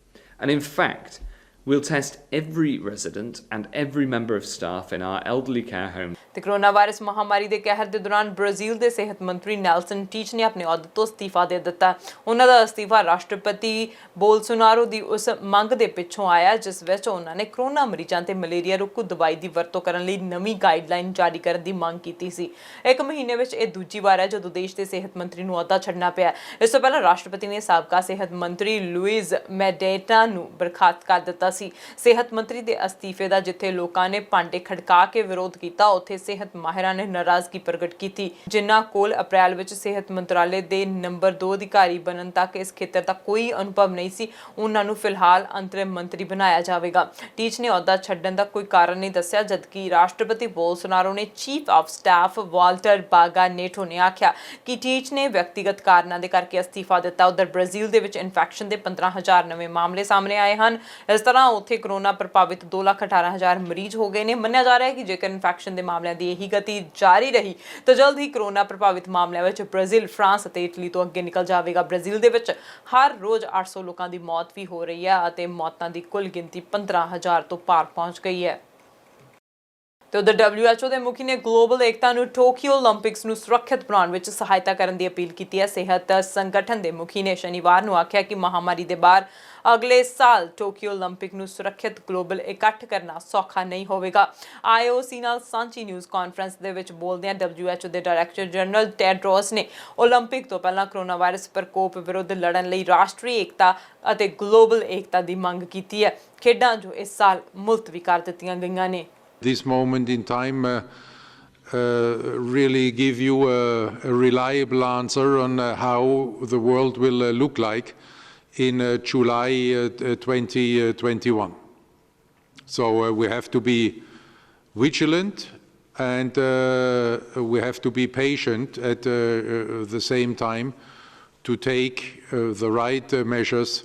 And in fact, we'll test every resident and every member of staff in our elderly care home. ਤੇ corona virus ਮਹਾਮਾਰੀ ਦੇ ਕਹਿਰ ਦੇ ਦੌਰਾਨ Brazil ਦੇ ਸਿਹਤ ਮੰਤਰੀ Nelson teach ਨੇ ਆਪਣੇ ਅਹੁਦੇ ਤੋਂ ਅਸਤੀਫਾ ਦੇ ਦਿੱਤਾ। ਉਹਨਾਂ ਦਾ ਅਸਤੀਫਾ ਰਾਸ਼ਟਰਪਤੀ ਬੋਲਸੋਨਾਰੋ ਦੀ ਉਸ ਮੰਗ ਦੇ ਪਿੱਛੋਂ ਆਇਆ ਜਿਸ ਵਿੱਚ ਉਹਨਾਂ ਨੇ ਕਰੋਨਾ ਮਰੀਜ਼ਾਂ ਤੇ ਮਲੇਰੀਆ ਰੋਕੂ ਦਵਾਈ ਦੀ ਵਰਤੋਂ ਕਰਨ ਲਈ ਨਵੀਂ ਗਾਈਡਲਾਈਨ ਜਾਰੀ ਕਰਨ ਦੀ ਮੰਗ ਕੀਤੀ ਸੀ। ਇੱਕ ਮਹੀਨੇ ਵਿੱਚ ਇਹ ਦੂਜੀ ਵਾਰ ਹੈ ਜਦੋਂ ਦੇਸ਼ ਦੇ ਸਿਹਤ ਮੰਤਰੀ ਨੂੰ ਅਹੁਦਾ ਛੱਡਣਾ ਪਿਆ। ਇਸ ਤੋਂ ਪਹਿਲਾਂ ਰਾਸ਼ਟਰਪਤੀ ਨੇ ਸਾਬਕਾ ਸਿਹਤ ਮੰਤਰੀ ਲੂਇਜ਼ ਮੈਡੇਟਾ ਨੂੰ ਬਰਖਾਸਤ ਕਰ ਦਿੱਤਾ ਸੀ। ਸਿਹਤ ਮੰਤਰੀ ਦੇ ਅਸਤੀਫੇ ਦਾ ਜਿੱਥੇ ਲੋਕਾਂ ਨੇ ਭਾਂਡੇ ਖੜਕਾ ਕੇ ਵਿਰੋਧ ਕੀਤਾ ਉੱਥੇ ਸਿਹਤ ਮਾਹਿਰਾਂ ਨੇ ਨਾਰਾਜ਼ਗੀ ਪ੍ਰਗਟ ਕੀਤੀ ਜਿਨ੍ਹਾਂ ਕੋਲ ਅਪ੍ਰੈਲ ਵਿੱਚ ਸਿਹਤ ਮੰਤਰਾਲੇ ਦੇ ਨੰਬਰ 2 ਅਧਿਕਾਰੀ ਬਣਨ ਤੱਕ ਇਸ ਖੇਤਰ ਦਾ ਕੋਈ ਅਨੁਭਵ ਨਹੀਂ ਸੀ ਉਹਨਾਂ ਨੂੰ ਫਿਲਹਾਲ ਅੰਤਰਿਮ ਮੰਤਰੀ ਬਣਾਇਆ ਜਾਵੇਗਾ। ਟੀਚ ਨੇ ਅਹੁਦਾ ਛੱਡਣ ਦਾ ਕੋਈ ਕਾਰਨ ਨਹੀਂ ਦੱਸਿਆ ਜਦਕਿ ਰਾਸ਼ਟਰਪਤੀ ਬੋਲਸੋਨਾਰੋ ਨੇ chief of staff Walter Braga Netto ਨੇ ਆਖਿਆ ਕਿ ਟੀਚ ਨੇ ਵਿਅਕਤੀਗਤ ਕਾਰਨਾਂ ਦੇ ਕਰਕੇ ਅਸਤੀਫਾ ਦਿੱਤਾ। ਉਧਰ ਬ੍ਰਾਜ਼ੀਲ ਦੇ ਵਿੱਚ ਇਨਫੈਕਸ਼ਨ ਦੇ 15,000 ਨਵੇਂ ਮਾਮਲੇ ਸਾਹਮਣੇ ਆਏ ਹਨ। ਇਸ ਤਰ੍ਹਾਂ ਉੱਥੇ ਕਰੋਨਾ ਪ੍ਰਭਾਵਿਤ 2,18,000 ਮਰੀਜ਼ ਹੋ ਗਏ ਨੇ। ਮੰਨਿਆ ਜਾ ਰਿਹਾ ਹੈ ਕਿ ਜੇਕਰ ਇਨਫੈਕਸ਼ਨ ਦੇ ਮਾਮਲਿਆਂ ਦੀ ਇਹੀ ਗਤੀ ਜਾਰੀ ਰਹੀ ਤਾਂ ਜਲਦ ਹੀ ਕਰੋਨਾ ਪ੍ਰਭਾਵਿਤ ਮਾਮਲਿਆਂ ਵਿੱਚ ਬ੍ਰਾਜ਼ੀਲ, ਫਰਾਂਸ ਅਤੇ ਇਟਲੀ ਤੋਂ ਅੱਗੇ ਨਿਕਲ ਜਾਵੇਗਾ। ਬ੍ਰਾਜ਼ੀਲ ਦੇ ਵਿੱਚ ਹਰ ਰੋਜ਼ 800 ਲੋਕਾਂ ਦੀ ਮੌਤ ਵੀ ਹੋ ਰਹੀ ਹੈ ਅਤੇ ਮੌਤਾਂ ਦੀ ਕੁੱਲ ਗਿਣਤੀ 15,000 ਤੋਂ ਪਾਰ ਪਹੁੰਚ ਗਈ ਹੈ। ਤੇ ਉਧਰ WHO ਦੇ ਮੁਖੀ ਨੇ ਗਲੋਬਲ ਏਕਤਾ ਨੂੰ ਟੋਕੀਓ ਓਲੰਪਿਕਸ ਨੂੰ ਸੁਰੱਖਿਅਤ ਬਣਾਉਣ ਵਿੱਚ ਸਹਾਇਤਾ ਕਰਨ ਦੀ ਅਪੀਲ ਕੀਤੀ ਹੈ। ਸਿਹਤ ਸੰਗਠਨ ਦੇ ਮੁਖੀ ਨੇ ਸ਼ਨੀਵਾਰ ਨੂੰ ਆਖਿਆ ਕਿ ਮਹਾਮਾਰੀ ਦੇ ਬਾਅਦ ਅਗਲੇ ਸਾਲ ਟੋਕੀਓ ਓਲੰਪਿਕ ਨੂੰ ਸੁਰੱਖਿਅਤ ਗਲੋਬਲ ਇਕੱਠ ਕਰਨਾ ਸੌਖਾ ਨਹੀਂ ਹੋਵੇਗਾ। IOC ਨਾਲ ਸਾਂਝੀ ਨਿਊਜ਼ ਕਾਨਫਰੰਸ ਦੇ ਵਿੱਚ ਬੋਲਦਿਆਂ WHO ਦੇ ਡਾਇਰੈਕਟਰ ਜਨਰਲ ਟੈਡਰੋਸ ਨੇ ਓਲੰਪਿਕ ਤੋਂ ਪਹਿਲਾਂ ਕਰੋਨਾ ਵਾਇਰਸ ਪ੍ਰਕੋਪ ਵਿਰੁੱਧ ਲੜਨ ਲਈ ਰਾਸ਼ਟਰੀ ਏਕਤਾ ਅਤੇ ਗਲੋਬਲ ਏਕਤਾ ਦੀ ਮੰਗ ਕੀਤੀ ਹੈ। ਖੇਡਾਂ ਜੋ ਇਸ ਸਾਲ ਮੁਲਤਵੀ ਕਰ ਦਿੱਤੀਆਂ ਗਈਆਂ ਨੇ। This moment in time really give you a reliable answer on how the world will look like in July 2021. So we have to be vigilant, and we have to be patient at the same time to take the right measures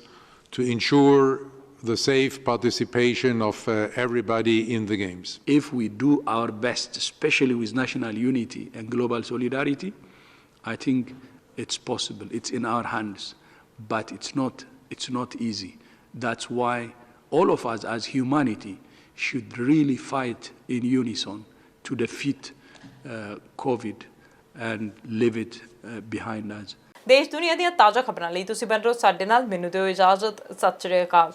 to ensure the safe participation of everybody in the Games. If we do our best, especially with national unity and global solidarity, I think it's possible. It's in our hands, but it's not easy. That's why all of us as humanity should really fight in unison to defeat COVID and leave it behind us. ਦੇਸ਼ ਦੁਨੀਆ ਦੀਆਂ ਤਾਜ਼ਾ ਖਬਰਾਂ ਲਈ ਤੁਸੀਂ ਬਣ ਰਹੋ ਸਾਡੇ ਨਾਲ। ਮੈਨੂੰ ਦਿਓ ਇਜਾਜ਼ਤ। ਸਤਿ ਸ਼੍ਰੀ ਅਕਾਲ।